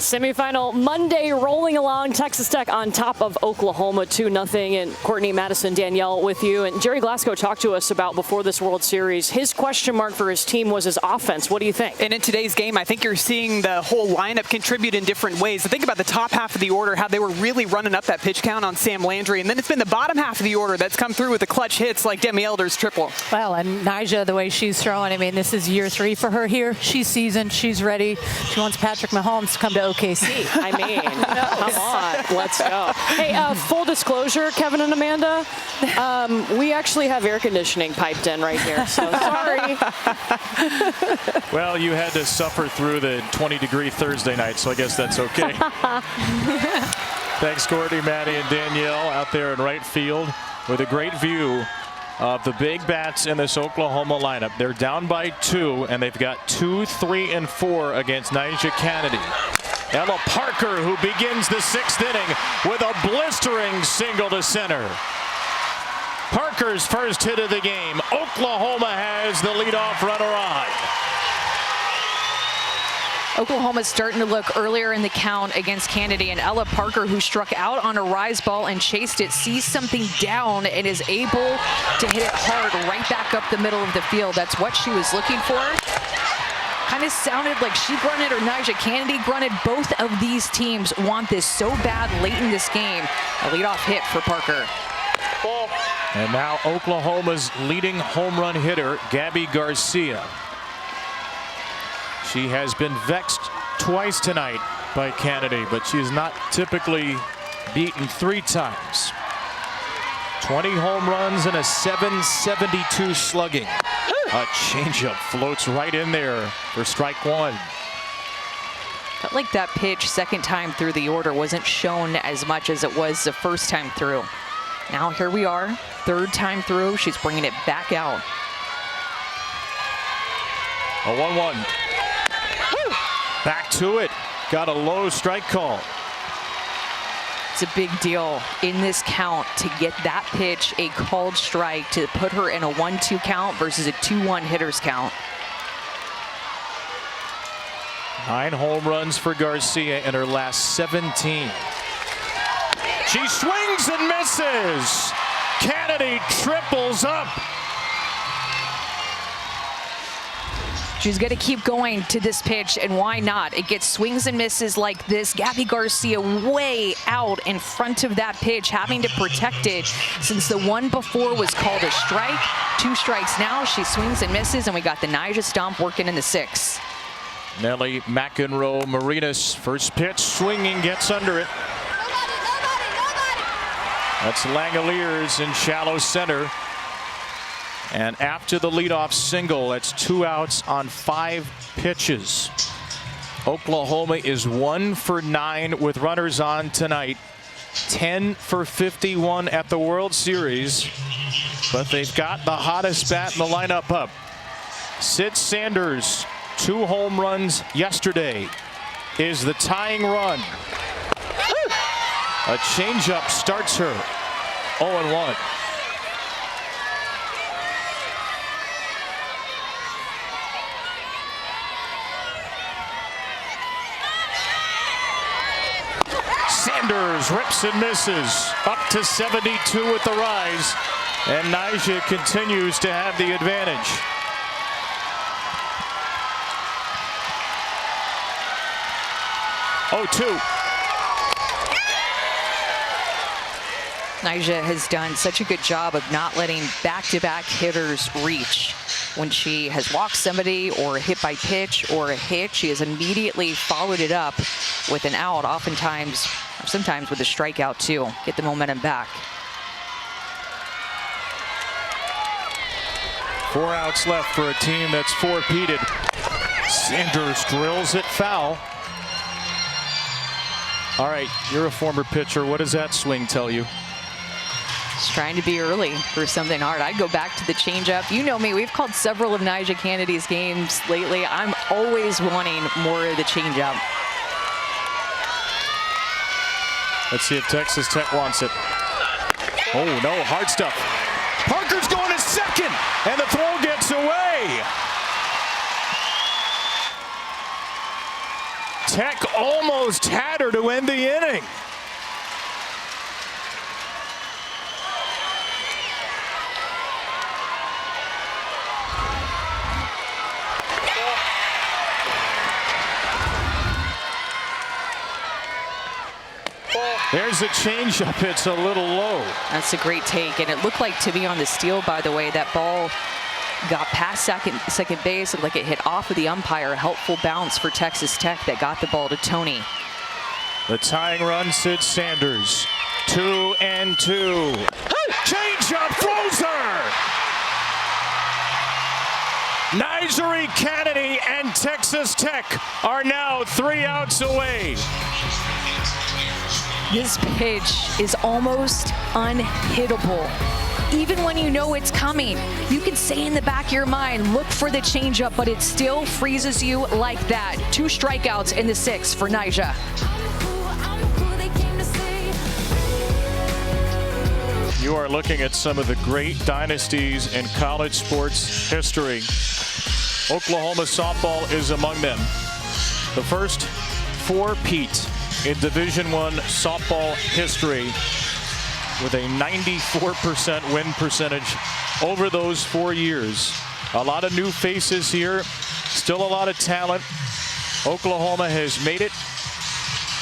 Semifinal Monday rolling along. Texas Tech on top of Oklahoma 2-0. And Courtney, Madison, Danielle with you. And Jerry Glasgow talked to us about before this World Series. His question mark for his team was his offense. What do you think? And in today's game, I think you're seeing the whole lineup contribute in different ways. I think about the top half of the order, how they were really running up that pitch count on Sam Landry. And then it's been the bottom half of the order that's come through with the clutch hits like Demi Elder's triple. Well, and Nyjah, the way she's throwing, I mean, this is year 3 for her here. She's seasoned. She's ready. She wants Patrick Mahomes to come to OKC. I mean, come on, let's go. Hey, full disclosure, Kevin and Amanda, we actually have air conditioning piped in right here, so sorry. Well, you had to suffer through the 20-degree Thursday night, so I guess that's okay. Thanks, Courtney, Maddie, and Danielle out there in right field with a great view of the big bats in this Oklahoma lineup. They're down by 2, and they've got 2, 3, and 4 against Nyjah Kennedy. Ella Parker, who begins the 6th inning with a blistering single to center. Parker's first hit of the game. Oklahoma has the leadoff runner on. Oklahoma's starting to look earlier in the count against Kennedy, and Ella Parker, who struck out on a rise ball and chased it, sees something down and is able to hit it hard right back up the middle of the field. That's what she was looking for. Kind of sounded like she grunted or Nyjah Kennedy grunted. Both of these teams want this so bad late in this game. A leadoff hit for Parker. And now Oklahoma's leading home run hitter, Gabby Garcia. She has been vexed twice tonight by Kennedy, but she is not typically beaten 3 times. 20 home runs and a 772 slugging. A changeup floats right in there for strike 1. Felt like that pitch second time through the order wasn't shown as much as it was the first time through. Now here we are, 3rd time through. She's bringing it back out. A 1-1. Back to it. Got a low strike call. It's a big deal in this count to get that pitch a called strike to put her in a 1-2 count versus a 2-1 hitters count. 9 home runs for Garcia in her last 17. She swings and misses. Kennedy triples up. She's going to keep going to this pitch, and why not? It gets swings and misses like this. Gabby Garcia way out in front of that pitch, having to protect it since the one before was called a strike. 2 strikes now. She swings and misses, and we got the Nyjah stomp working in the 6th. Nelly McEnroe Marinas, first pitch, swinging, gets under it. That's Langoliers in shallow center. And after the leadoff single, that's 2 outs on 5 pitches. Oklahoma is 1 for 9 with runners on tonight. 10 for 51 at the World Series. But they've got the hottest bat in the lineup up. Sid Sanders, 2 home runs yesterday, is the tying run. A changeup starts her 0-1. Sanders rips and misses. Up to 72 with the rise. And Nyjah continues to have the advantage. Oh, 2. Nyjah has done such a good job of not letting back-to-back hitters reach. When she has walked somebody or hit by pitch or a hit, she has immediately followed it up with an out, oftentimes, or sometimes with a strikeout too. Get the momentum back. 4 outs left for a team that's 4-peated. Sanders drills it foul. All right, you're a former pitcher. What does that swing tell you? Just trying to be early for something hard. I'd go back to the changeup. You know me, we've called several of Nyjah Kennedy's games lately. I'm always wanting more of the changeup. Let's see if Texas Tech wants it. Oh no, hard stuff. Parker's going to second, and the throw gets away. Tech almost had her to end the inning. There's a changeup. It's a little low. That's a great take, and it looked like, to be on the steal, by the way, that ball got past second base. It looked like it hit off of the umpire. Helpful bounce for Texas Tech that got the ball to Tony. The tying run, Sid Sanders. 2-2. Changeup throws her. Nyjah Kennedy and Texas Tech are now 3 outs away. This pitch is almost unhittable. Even when you know it's coming, you can say in the back of your mind, look for the changeup, but it still freezes you like that. 2 strikeouts in the 6th for Nyjah. You are looking at some of the great dynasties in college sports history. Oklahoma softball is among them. The first 4-peat in Division I softball history, with a 94% win percentage over those 4 years. A lot of new faces here, still a lot of talent. Oklahoma has made it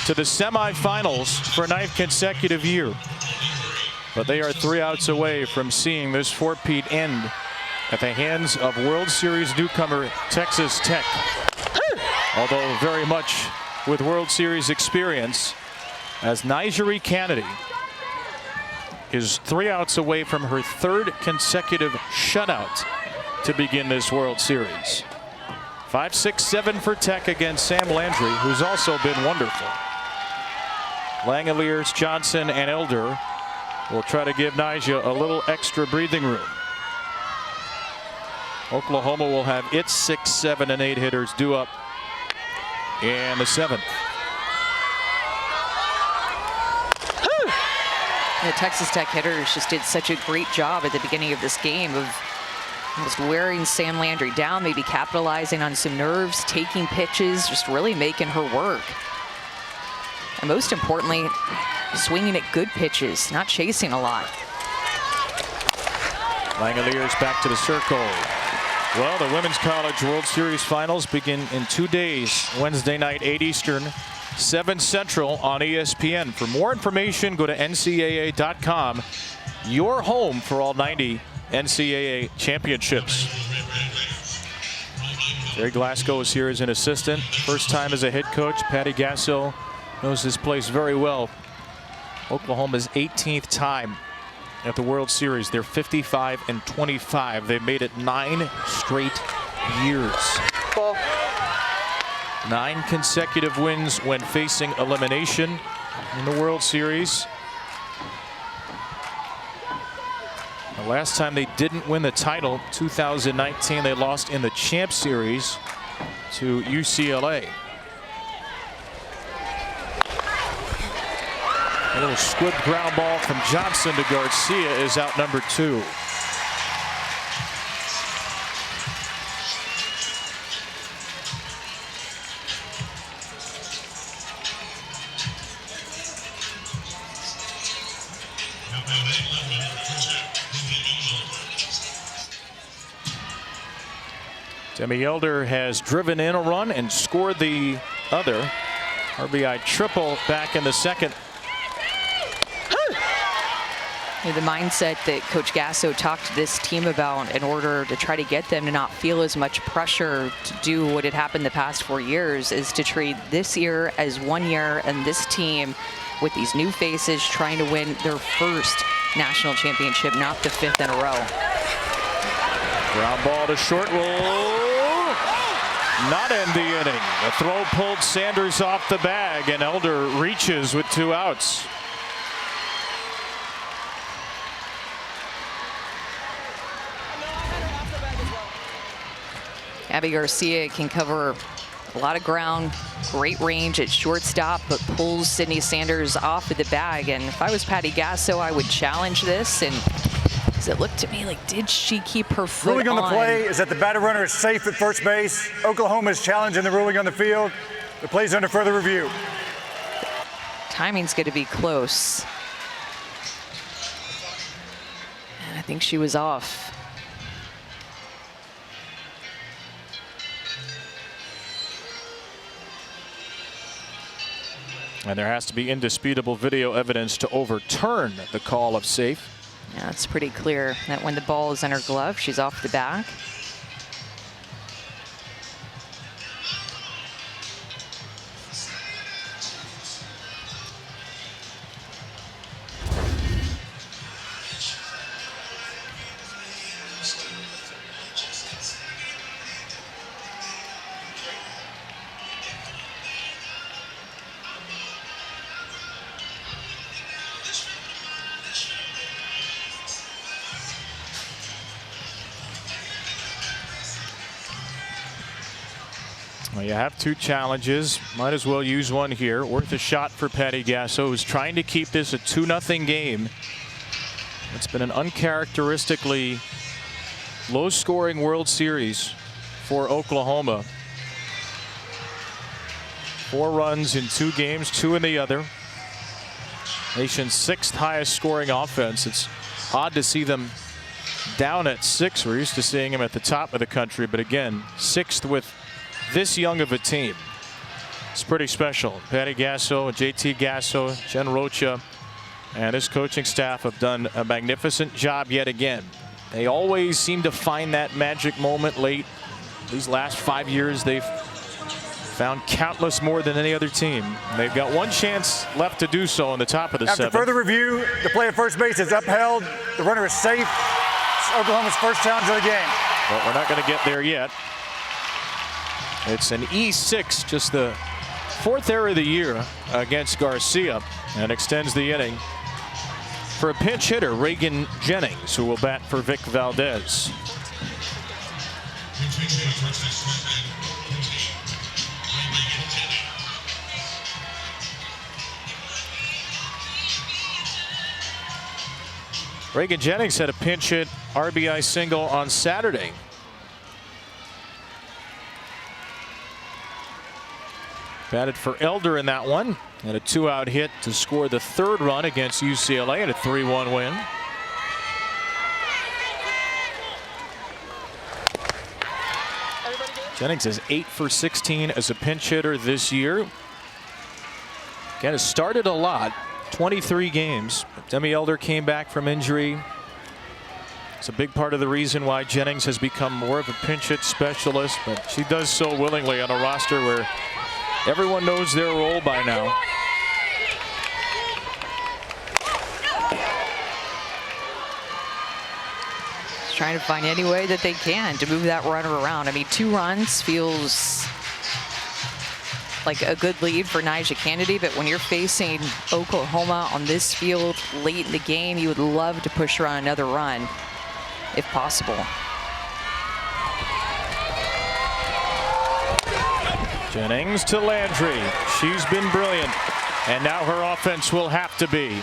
to the semifinals for a 9th consecutive year. But they are 3 outs away from seeing this 4-peat end at the hands of World Series newcomer Texas Tech. Although very much with World Series experience, as Nyjah Kennedy is 3 outs away from her 3rd consecutive shutout to begin this World Series. 5-6-7 for Tech against Sam Landry, who's also been wonderful. Langeliers, Johnson, and Elder will try to give Nyjah a little extra breathing room. Oklahoma will have its 6, 7, and 8 hitters due up in the 7th. The Texas Tech hitters just did such a great job at the beginning of this game of just wearing Sam Landry down, maybe capitalizing on some nerves, taking pitches, just really making her work. And most importantly, swinging at good pitches, not chasing a lot. Langeliers back to the circle. Well, the Women's College World Series Finals begin in 2 days. Wednesday night, 8 Eastern, 7 Central on ESPN. For more information, go to NCAA.com. Your home for all 90 NCAA championships. Jerry Glasgow is here as an assistant. First time as a head coach. Patty Gasso knows this place very well. Oklahoma's 18th time at the World Series. They're 55-25. They've made it 9 straight years. Ball. 9 consecutive wins when facing elimination in the World Series. The last time they didn't win the title, 2019, they lost in the Champ Series to UCLA. A little squib ground ball from Johnson to Garcia is out number 2. Demi Elder has driven in a run and scored the other. RBI triple back in the second. The mindset that Coach Gasso talked to this team about in order to try to get them to not feel as much pressure to do what had happened the past 4 years is to treat this year as 1 year, and this team with these new faces trying to win their first national championship, not the 5th in a row. Ground ball to short will not end the inning. The throw pulled Sanders off the bag, and Elder reaches with 2 outs. Abby Garcia can cover a lot of ground, great range at shortstop, but pulls Sydney Sanders off of the bag. And if I was Patty Gasso, I would challenge this. And because it looked to me like, did she keep her foot ruling on the play is that the batter runner is safe at first base. Oklahoma's challenging the ruling on the field. The play's under further review. Timing's going to be close. And I think she was off. And there has to be indisputable video evidence to overturn the call of safe. Yeah, it's pretty clear that when the ball is in her glove, she's off the back. Well, you have 2 challenges. Might as well use one here. Worth a shot for Patty Gasso, who's trying to keep this a 2-0 game. It's been an uncharacteristically low-scoring World Series for Oklahoma. 4 runs in 2 games, 2 in the other. Nation's 6th highest scoring offense. It's odd to see them down at 6. We're used to seeing them at the top of the country, but again, 6th with this young of a team. It's pretty special. Patty Gasso, JT Gasso, Jen Rocha, and his coaching staff have done a magnificent job yet again. They always seem to find that magic moment late. These last 5 years, they've found countless more than any other team. They've got 1 chance left to do so on the top of the 7th. After further review, the play at first base is upheld. The runner is safe. It's Oklahoma's first challenge of the game. But we're not going to get there yet. It's an E6, just the 4th error of the year against Garcia, and extends the inning for a pinch hitter, Reagan Jennings, who will bat for Vic Valdez. Reagan Jennings had a pinch hit RBI single on Saturday. Batted for Elder in that one, and a 2-out hit to score the 3rd run against UCLA in a 3-1 win. Jennings is 8 for 16 as a pinch hitter this year. Again, has started a lot, 23 games. Demi Elder came back from injury. It's a big part of the reason why Jennings has become more of a pinch hit specialist, but she does so willingly on a roster where everyone knows their role by now. trying to find any way that they can to move that runner around. I mean, 2 runs feels like a good lead for Nyjah Kennedy, but when you're facing Oklahoma on this field late in the game, you would love to push her on another run if possible. Jennings to Landry. She's been brilliant, and now her offense will have to be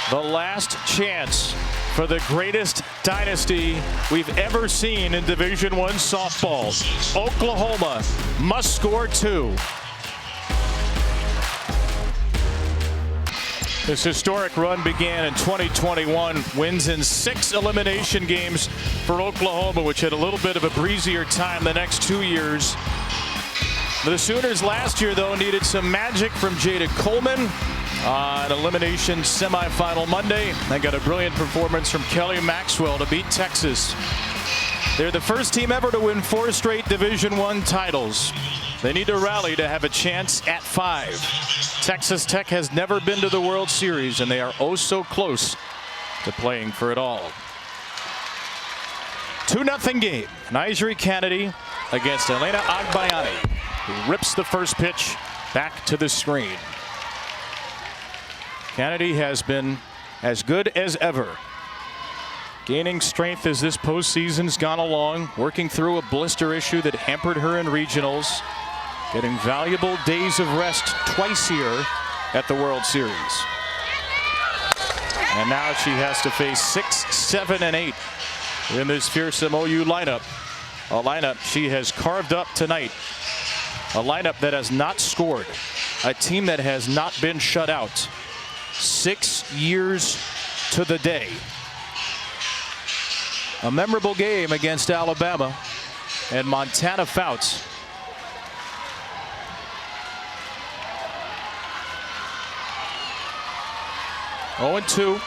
the last chance for the greatest dynasty we've ever seen in Division I softball. Oklahoma must score 2. This historic run began in 2021. Wins in 6 elimination games for Oklahoma, which had a little bit of a breezier time the next 2 years. The Sooners last year, though, needed some magic from Jada Coleman on elimination semifinal Monday. They got a brilliant performance from Kelly Maxwell to beat Texas. They're the first team ever to win 4 straight Division I titles. They need to rally to have a chance at 5. Texas Tech has never been to the World Series, and they are oh so close to playing for it all. 2-0 game. Nyjah Kennedy against Elena Agbayani, who rips the first pitch back to the screen. Kennedy has been as good as ever, gaining strength as this postseason's gone along, working through a blister issue that hampered her in regionals, getting valuable days of rest twice here at the World Series. And now she has to face 6, 7, and 8 in this fearsome OU lineup. A lineup she has carved up tonight. A lineup that has not scored. A team that has not been shut out. 6 years to the day. A memorable game against Alabama and Montana Fouts. Oh, 2.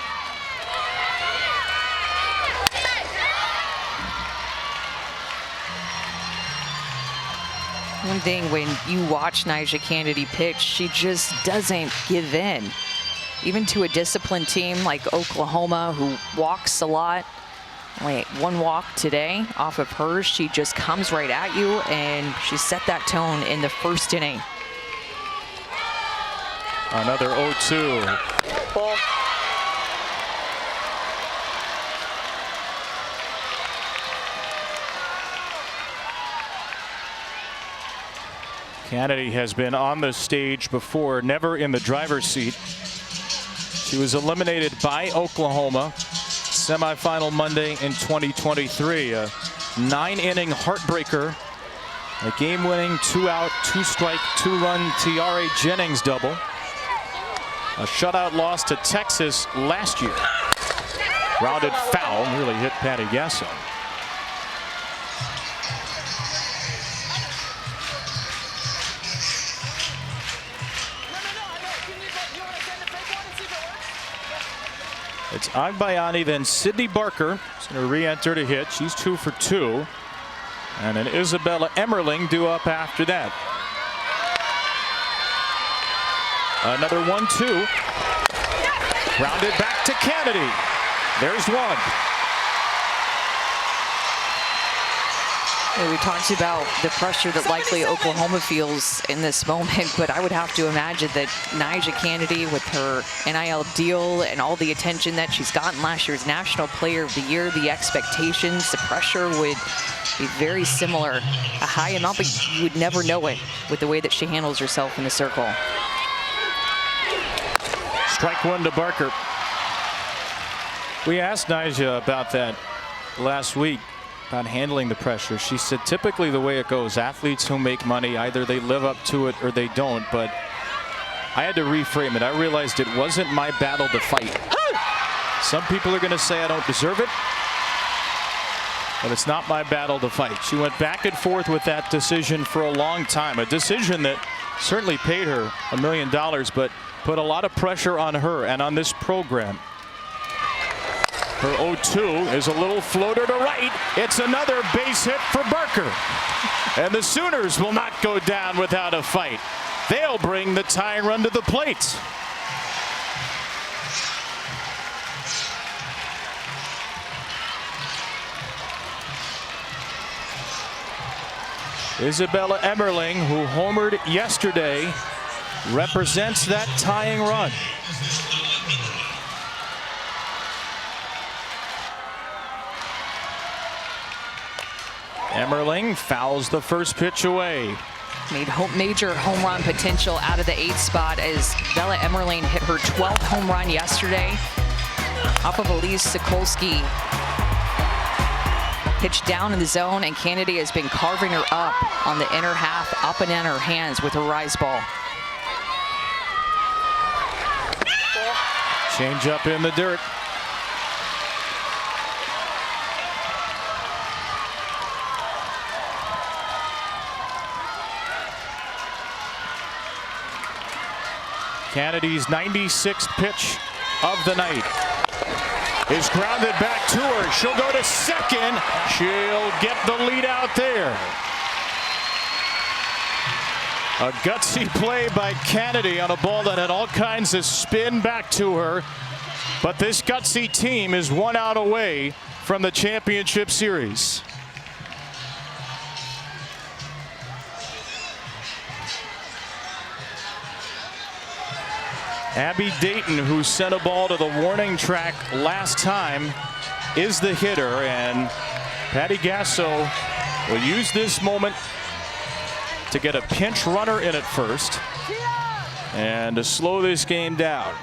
One thing, when you watch Nyjah Kennedy pitch, she just doesn't give in. Even to a disciplined team like Oklahoma, who walks a lot. Only 1 walk today off of hers. She just comes right at you, and she set that tone in the first inning. Another 0-2. Ball. Kennedy has been on the stage before, never in the driver's seat. She was eliminated by Oklahoma semifinal Monday in 2023. A 9-inning heartbreaker. A game-winning 2-out, 2-strike, 2-run Tiare Jennings double. A shutout loss to Texas last year. Grounded foul, nearly hit Patty Gasso. It's Agbayani, then Sydney Barker. She's going to re-enter to hit. She's 2 for 2. And then Isabella Emmerling due up after that. Another 1-2. Grounded back to Kennedy. There's 1. We talked about the pressure that likely Oklahoma feels in this moment, but I would have to imagine that Nyjah Kennedy, with her NIL deal and all the attention that she's gotten last year's National Player of the Year, the expectations, the pressure would be very similar. A high amount, but you would never know it with the way that she handles herself in the circle. Strike 1 to Barker. We asked Nyjah about that last week, about handling the pressure. She said typically the way it goes, athletes who make money, either they live up to it or they don't, but I had to reframe it. I realized it wasn't my battle to fight. Some people are going to say I don't deserve it, but it's not my battle to fight. She went back and forth with that decision for a long time, a decision that certainly paid her $1 million, but put a lot of pressure on her and on this program. Her 0-2 is a little floater to right. It's another base hit for Barker. And the Sooners will not go down without a fight. They'll bring the tying run to the plate. Isabella Emmerling, who homered yesterday, represents that tying run. Emmerling fouls the first pitch away. Made major home run potential out of the 8th spot as Bella Emmerling hit her 12th home run yesterday off of Elise Sokolski. Pitched down in the zone, and Kennedy has been carving her up on the inner half, up and in her hands with a rise ball. Change up in the dirt. Kennedy's 96th pitch of the night is grounded back to her. She'll go to second. She'll get the lead out there. A gutsy play by Kennedy on a ball that had all kinds of spin back to her. But this gutsy team is 1 out away from the championship series. Abby Dayton, who sent a ball to the warning track last time, is the hitter, and Patty Gasso will use this moment to get a pinch runner in at first and to slow this game down.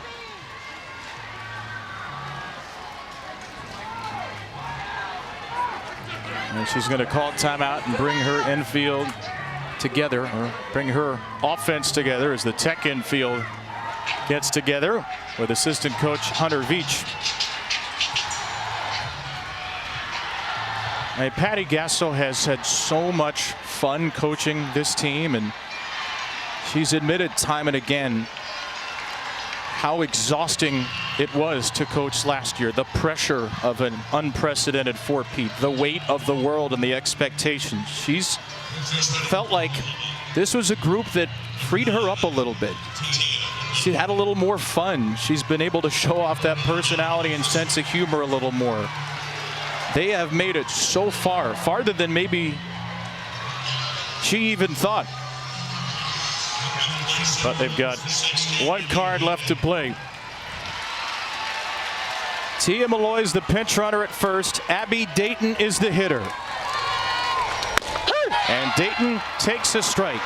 And she's going to call timeout and bring her infield together, or bring her offense together as the Tech infield gets together with assistant coach Hunter Veach. Patty Gasso has had so much fun coaching this team, and she's admitted time and again how exhausting it was to coach last year. The pressure of an unprecedented 4-peat, the weight of the world and the expectations. She's felt like this was a group that freed her up a little bit. She had a little more fun. She's been able to show off that personality and sense of humor a little more. They have made it so far, farther than maybe she even thought. But they've got one card left to play. Tia Malloy's the pinch runner at first. Abby Dayton is the hitter. And Dayton takes a strike.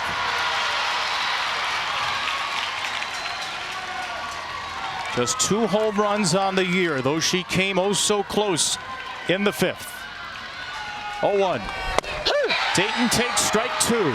Just 2 home runs on the year, though she came oh so close in the 5th. 0-1. Dayton takes strike 2.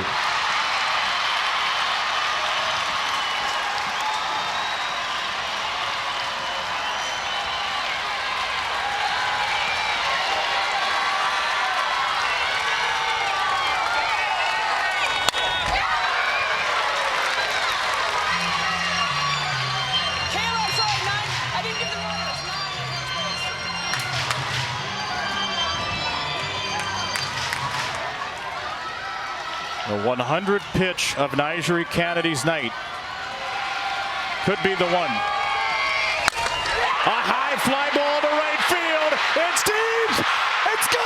The 100th pitch of Nigeri Kennedy's night could be the one. A high fly ball to right field. It's deep. It's gone.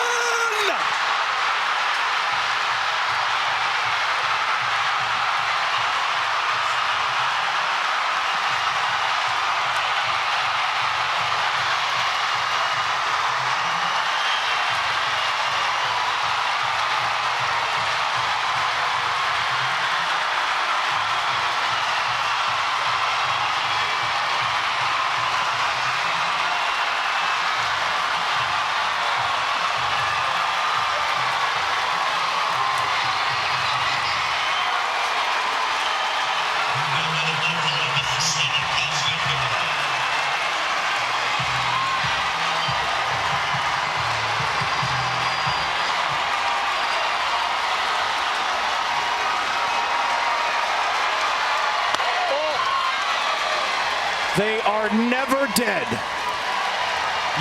They are never dead.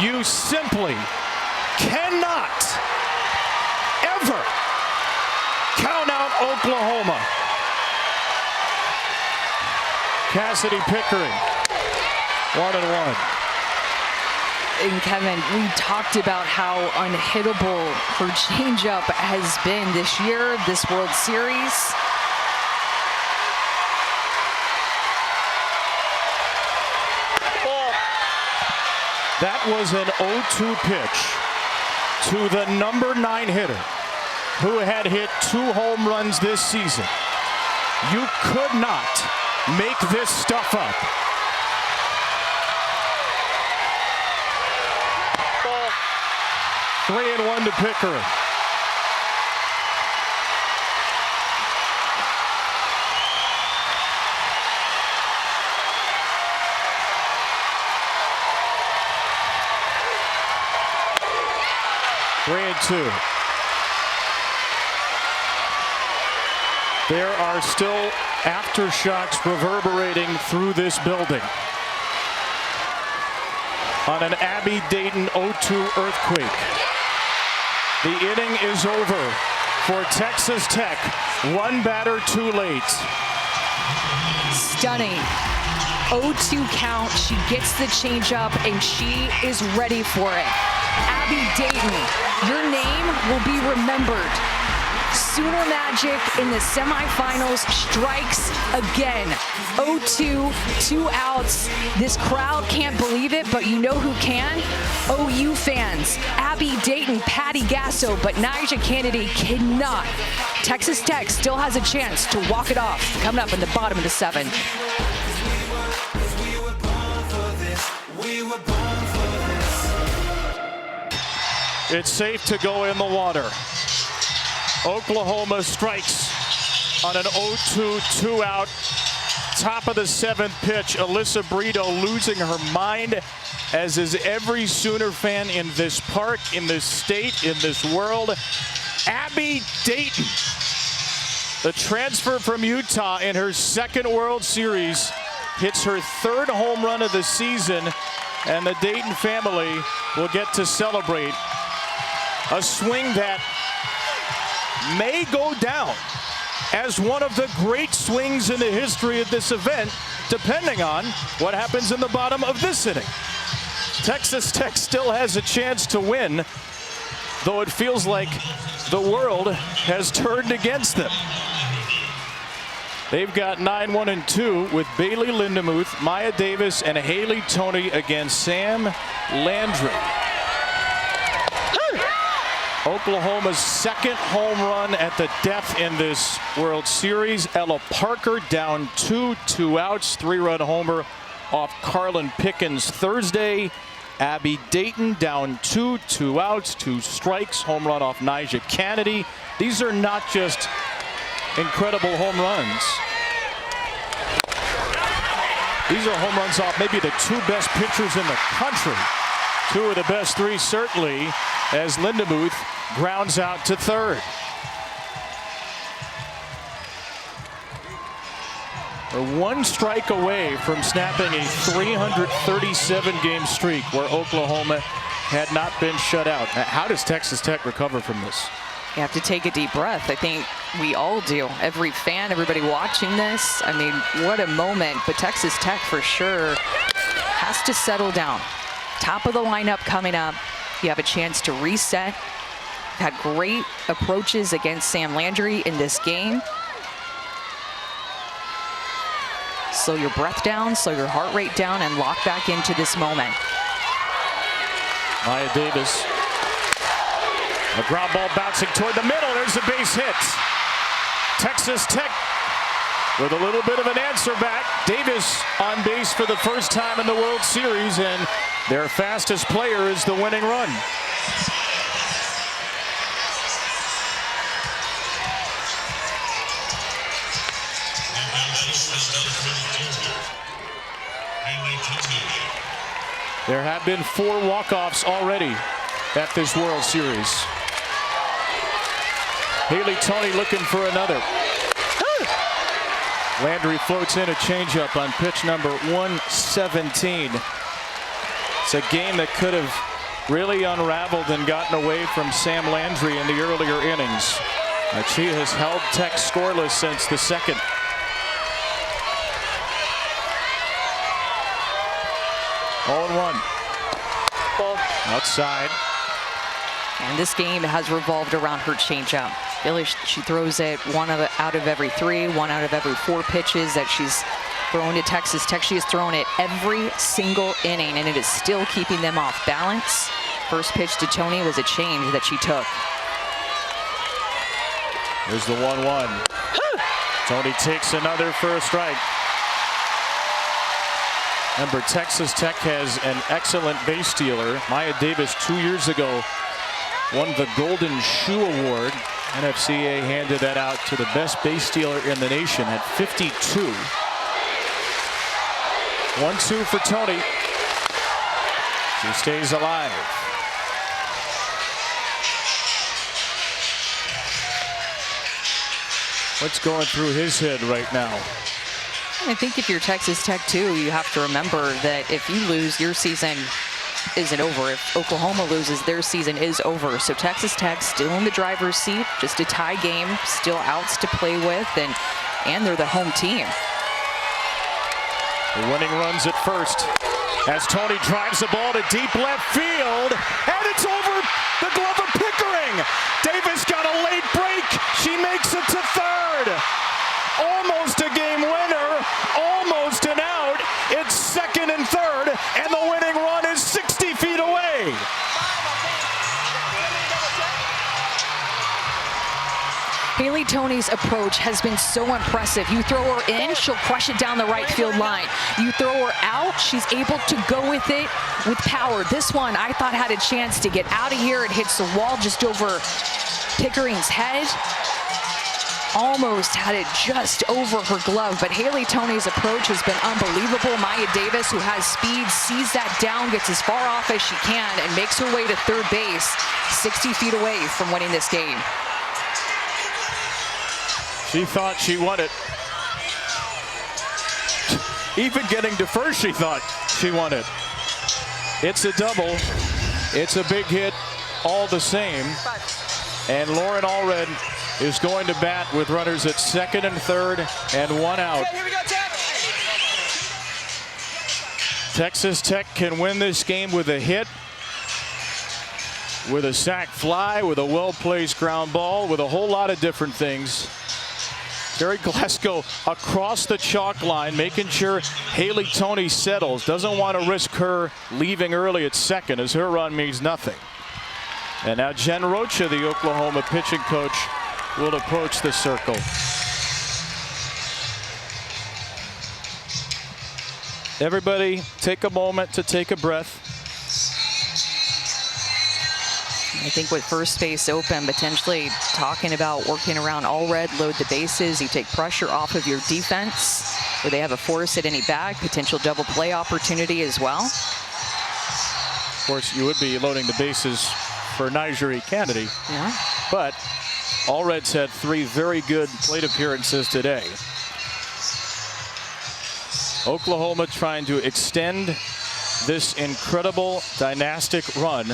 You simply cannot ever count out Oklahoma. Cassidy Pickering, 1-1. And Kevin, we talked about how unhittable her changeup has been this year, this World Series. That was an 0-2 pitch to the number 9 hitter who had hit 2 home runs this season. You could not make this stuff up. Ball. 3-1 to Pickering. Three and 2. There are still aftershocks reverberating through this building on an Abby Dayton 0-2 earthquake. The inning is over for Texas Tech. 1 batter too late. Stunning. 0-2 count. She gets the changeup and she is ready for it. Abby Dayton, your name will be remembered. Sooner Magic in the semifinals strikes again. 0-2, 2 outs. This crowd can't believe it, but you know who can? OU fans. Abby Dayton, Patty Gasso, but Nyjah Kennedy cannot. Texas Tech still has a chance to walk it off coming up in the bottom of the 7th. It's safe to go in the water. Oklahoma strikes on an 0-2, 2-out. Top of the 7th pitch. Alyssa Brito losing her mind, as is every Sooner fan in this park, in this state, in this world. Abby Dayton, the transfer from Utah in her 2nd World Series, hits her 3rd home run of the season, and the Dayton family will get to celebrate a swing that may go down as one of the great swings in the history of this event, depending on what happens in the bottom of this inning. Texas Tech still has a chance to win, though it feels like the world has turned against them. They've got 9-1-2 with Bailey Lindemuth, Maya Davis, and Haley Toney against Sam Landry. Oklahoma's 2nd home run at the death in this World Series. Ella Parker down 2 outs, 3-run homer off Carlin Pickens Thursday. Abby Dayton down 2 outs, 2 strikes, home run off Nyjah Kennedy. These are not just incredible home runs. These are home runs off maybe the 2 best pitchers in the country. 2 of the best 3 certainly, as Lindemuth grounds out to 3rd. They're 1 strike away from snapping a 337-game streak where Oklahoma had not been shut out. How does Texas Tech recover from this? You have to take a deep breath. I think we all do. Every fan, everybody watching this. I mean, what a moment. But Texas Tech for sure has to settle down. Top of the lineup coming up. You have a chance to reset. Had great approaches against Sam Landry in this game. Slow your breath down, slow your heart rate down, and lock back into this moment. Maya Davis. A ground ball bouncing toward the middle. There's a base hit. Texas Tech with a little bit of an answer back. Davis on base for the first time in the World Series, and their fastest player is the winning run. There have been 4 walk-offs already at this World Series. Haley Toney looking for another. Landry floats in a changeup on pitch number 117. It's a game that could have really unraveled and gotten away from Sam Landry in the earlier innings. She has held Tech scoreless since the 2nd. Oh, 1. Ball. Outside. And this game has revolved around her changeup. Really, she throws it out of every 3, 1 out of every 4 pitches that she's thrown to Texas Tech. She has thrown it every single inning, and it is still keeping them off balance. First pitch to Tony was a change that she took. Here's the 1-1. Tony takes another for a strike. Remember, Texas Tech has an excellent base stealer. Maya Davis 2 years ago won the Golden Shoe Award. NFCA handed that out to the best base stealer in the nation at 52. 1-2 for Tony. She stays alive. What's going through his head right now? I think if you're Texas Tech too, you have to remember that if you lose, your season isn't over. If Oklahoma loses, their season is over. So Texas Tech still in the driver's seat, just a tie game, still outs to play with, and they're the home team. The winning runs at first as Tony drives the ball to deep left field, and it's over the glove of Pickering. Davis got a late break. She makes it to third. Almost a game winner, almost an out. It's second and third, and the winning run is 60 feet away. Haley Tony's approach has been so impressive. You throw her in, she'll crush it down the right field line. You throw her out, she's able to go with it with power. This one I thought had a chance to get out of here. It hits the wall just over Pickering's head. Almost had it just over her glove, but Haley Tony's approach has been unbelievable. Maya Davis, who has speed, sees that down, gets as far off as she can, and makes her way to third base, 60 feet away from winning this game. She thought she won it. Even getting to first, she thought she won it. It's a double. It's a big hit all the same. And Lauren Allred is going to bat with runners at second and third and 1 out. Okay, here we go, Tech. Texas Tech can win this game with a hit, with a sac fly, with a well-placed ground ball, with a whole lot of different things. Jerry Glasgow across the chalk line, making sure Haley Tony settles. Doesn't want to risk her leaving early at second, as her run means nothing. And now Jen Rocha, the Oklahoma pitching coach, will approach the circle. Everybody take a moment to take a breath. I think with first base open, potentially talking about working around Allred, load the bases, you take pressure off of your defense, where they have a force at any bag, potential double play opportunity as well. Of course, you would be loading the bases for Nigeri Kennedy. Yeah. But Allred's had 3 very good plate appearances today. Oklahoma trying to extend this incredible dynastic run.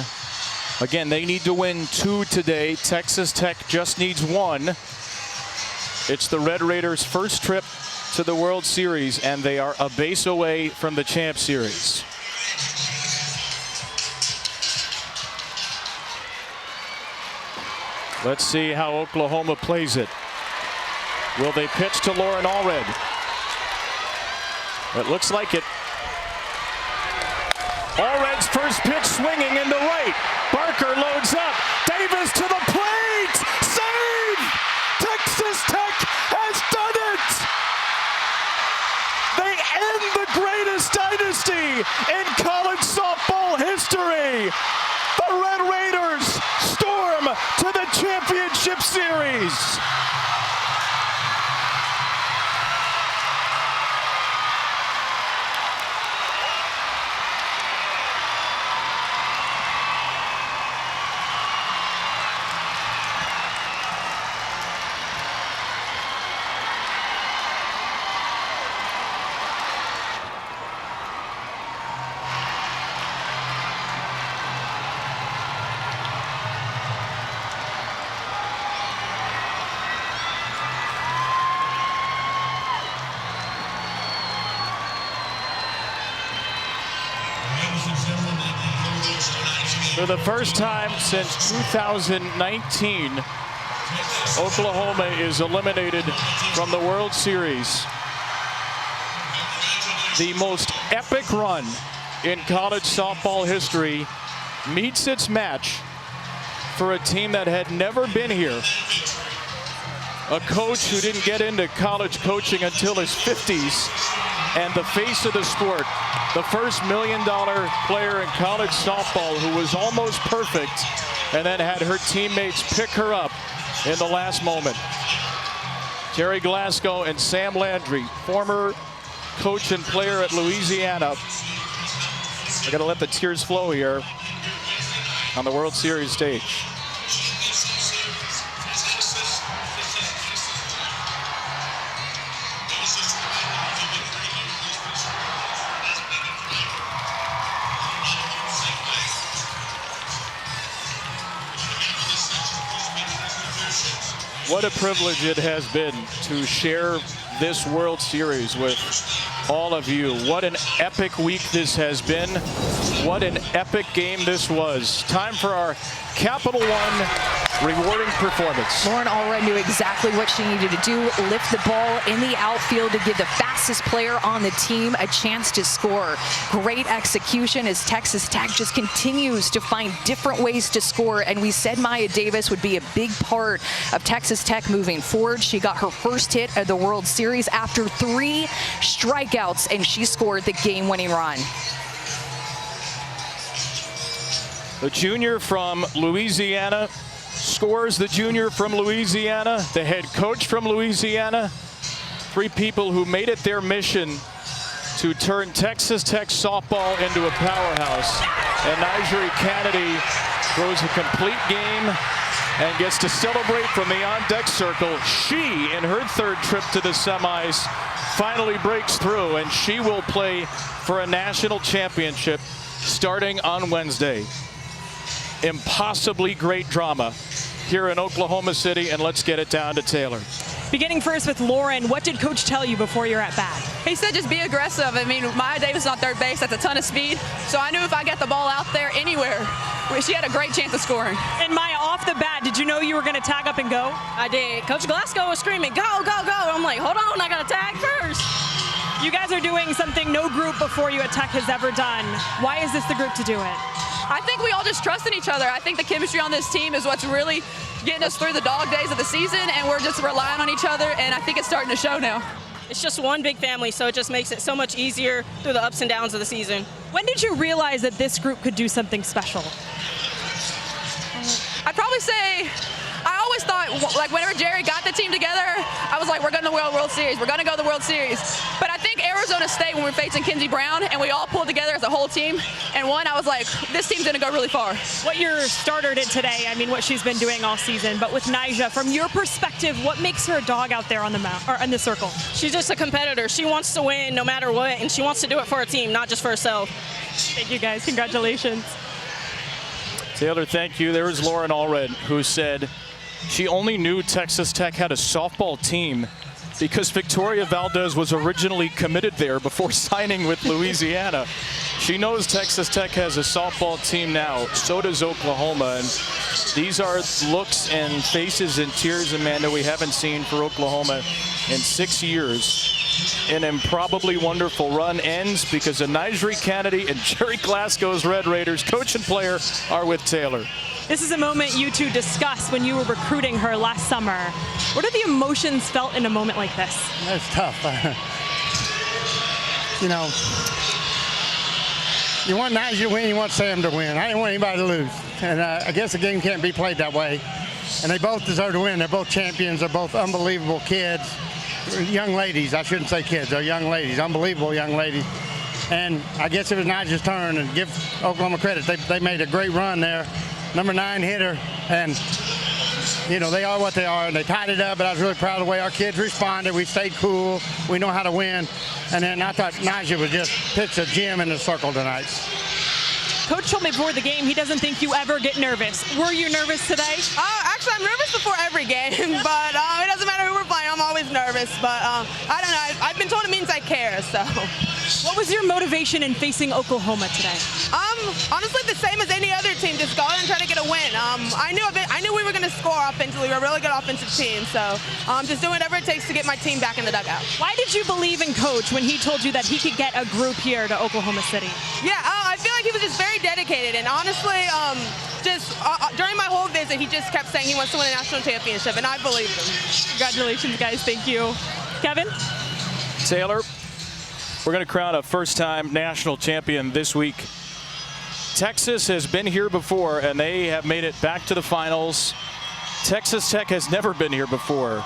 Again, they need to win 2 today. Texas Tech just needs 1. It's the Red Raiders' first trip to the World Series, and they are a base away from the Champ Series. Let's see how Oklahoma plays it. Will they pitch to Lauren Allred? It looks like it. Allred's first pitch swinging into right. Barker loads up. Davis to the plate. Save! Texas Tech has done it! They end the greatest dynasty in college softball history. The Red Raiders storm to the championship series. For the first time since 2019, Oklahoma is eliminated from the World Series. The most epic run in college softball history meets its match for a team that had never been here. A coach who didn't get into college coaching until his 50s, and the face of the sport, the first $1 million player in college softball who was almost perfect and then had her teammates pick her up in the last moment. Jerry Glasgow and Sam Landry, former coach and player at Louisiana. I gotta let the tears flow here on the World Series stage. What a privilege it has been to share this World Series with all of you. What an epic week this has been. What an epic game this was. Time for our Capital One rewarding performance. Lauren Allred knew exactly what she needed to do, lift the ball in the outfield to give the fastest player on the team a chance to score. Great execution as Texas Tech just continues to find different ways to score, and we said Maya Davis would be a big part of Texas Tech moving forward. She got her first hit of the World Series after 3 strikeouts, and she scored the game-winning run. The junior from Louisiana scores. The junior from Louisiana, the head coach from Louisiana. 3 people who made it their mission to turn Texas Tech softball into a powerhouse. And Nigeri Kennedy throws a complete game and gets to celebrate from the on-deck circle. She, in her 3rd trip to the semis, finally breaks through, and she will play for a national championship starting on Wednesday. Impossibly great drama here in Oklahoma City, and let's get it down to Taylor. Beginning first with Lauren, what did Coach tell you before you're at bat? He said just be aggressive. I mean, Maya Davis on third base, that's a ton of speed. So I knew if I got the ball out there anywhere, she had a great chance of scoring. And Maya, off the bat, did you know you were going to tag up and go? I did. Coach Glasgow was screaming, go, go, go. I'm like, hold on, I got to tag first. You guys are doing something no group before you at Tech has ever done. Why is this the group to do it? I think we all just trust in each other. I think the chemistry on this team is what's really getting us through the dog days of the season, and we're just relying on each other, and I think it's starting to show now. It's just one big family, so it just makes it so much easier through the ups and downs of the season. When did you realize that this group could do something special? I'd probably say, I always thought, like, whenever Jerry got the team together, I was like, we're going to the World Series. We're going to go to the World Series. But I think Arizona State, when we were facing Kinsey Brown, and we all pulled together as a whole team, and won, I was like, this team's going to go really far. What your starter did today, I mean, what she's been doing all season, but with Nyjah, from your perspective, what makes her a dog out there on the mound, or in the circle? She's just a competitor. She wants to win no matter what, and she wants to do it for her team, not just for herself. Thank you, guys. Congratulations. Taylor, thank you. There was Lauren Allred, who said she only knew Texas Tech had a softball team because Victoria Valdez was originally committed there before signing with Louisiana. She knows Texas Tech has a softball team now. So does Oklahoma. And these are looks and faces and tears, Amanda, we haven't seen for Oklahoma in 6 years. An improbably wonderful run ends because of Nigeri Kennedy and Jerry Glasgow's Red Raiders. Coach and player are with Taylor. This is a moment you two discussed when you were recruiting her last summer. What are the emotions felt in a moment like this? That's tough. You know, you want Nyjah to win, you want Sam to win. I didn't want anybody to lose. And I guess the game can't be played that way. And they both deserve to win. They're both champions. They're both unbelievable kids. Young ladies, I shouldn't say kids, they're young ladies, unbelievable young ladies. And I guess it was Nyjah's turn, and give Oklahoma credit. They made a great run there. Number 9 hitter, and you know, they are what they are, and they tied it up, but I was really proud of the way our kids responded. We stayed cool. We know how to win. And then I thought Nyjah was just pitched a gem in the circle tonight. Coach told me before the game he doesn't think you ever get nervous. Were you nervous today? Actually, I'm nervous before every game, but it doesn't matter who we're playing. I'm always nervous, but I don't know. I've been told it means I care, so. What was your motivation in facing Oklahoma today? Honestly, the same as any other team. just go out and try to get a win. I knew we were going to score offensively. We're a really good offensive team. So just doing whatever it takes to get my team back in the dugout. Why did you believe in Coach when he told you that he could get a group here to Oklahoma City? Yeah, I feel like he was just very dedicated. And honestly, during my whole visit, he just kept saying he wants to win a national championship. And I believed him. Congratulations, guys. Thank you. Kevin? Taylor, we're going to crown a first-time national champion this week. Texas has been here before, and they have made it back to the finals. Texas Tech has never been here before,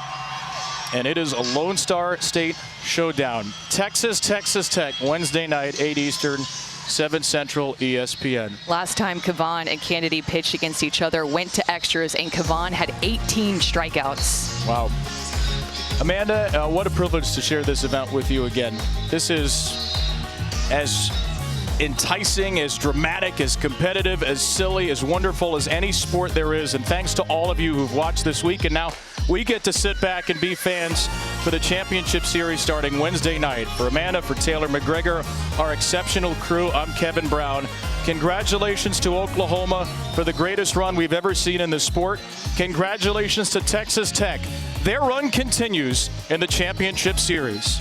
and it is a Lone Star State showdown. Texas Tech, Wednesday night, 8 Eastern, 7 Central, ESPN. Last time Kavan and Kennedy pitched against each other, went to extras, and Kavan had 18 strikeouts. Wow. Amanda, what a privilege to share this event with you again. This is as enticing, as dramatic, as competitive, as silly, as wonderful as any sport there is. And thanks to all of you who've watched this week. And now we get to sit back and be fans for the championship series starting Wednesday night. For Amanda, for Taylor McGregor, our exceptional crew, I'm Kevin Brown. Congratulations to Oklahoma for the greatest run we've ever seen in the sport. Congratulations to Texas Tech. Their run continues in the championship series.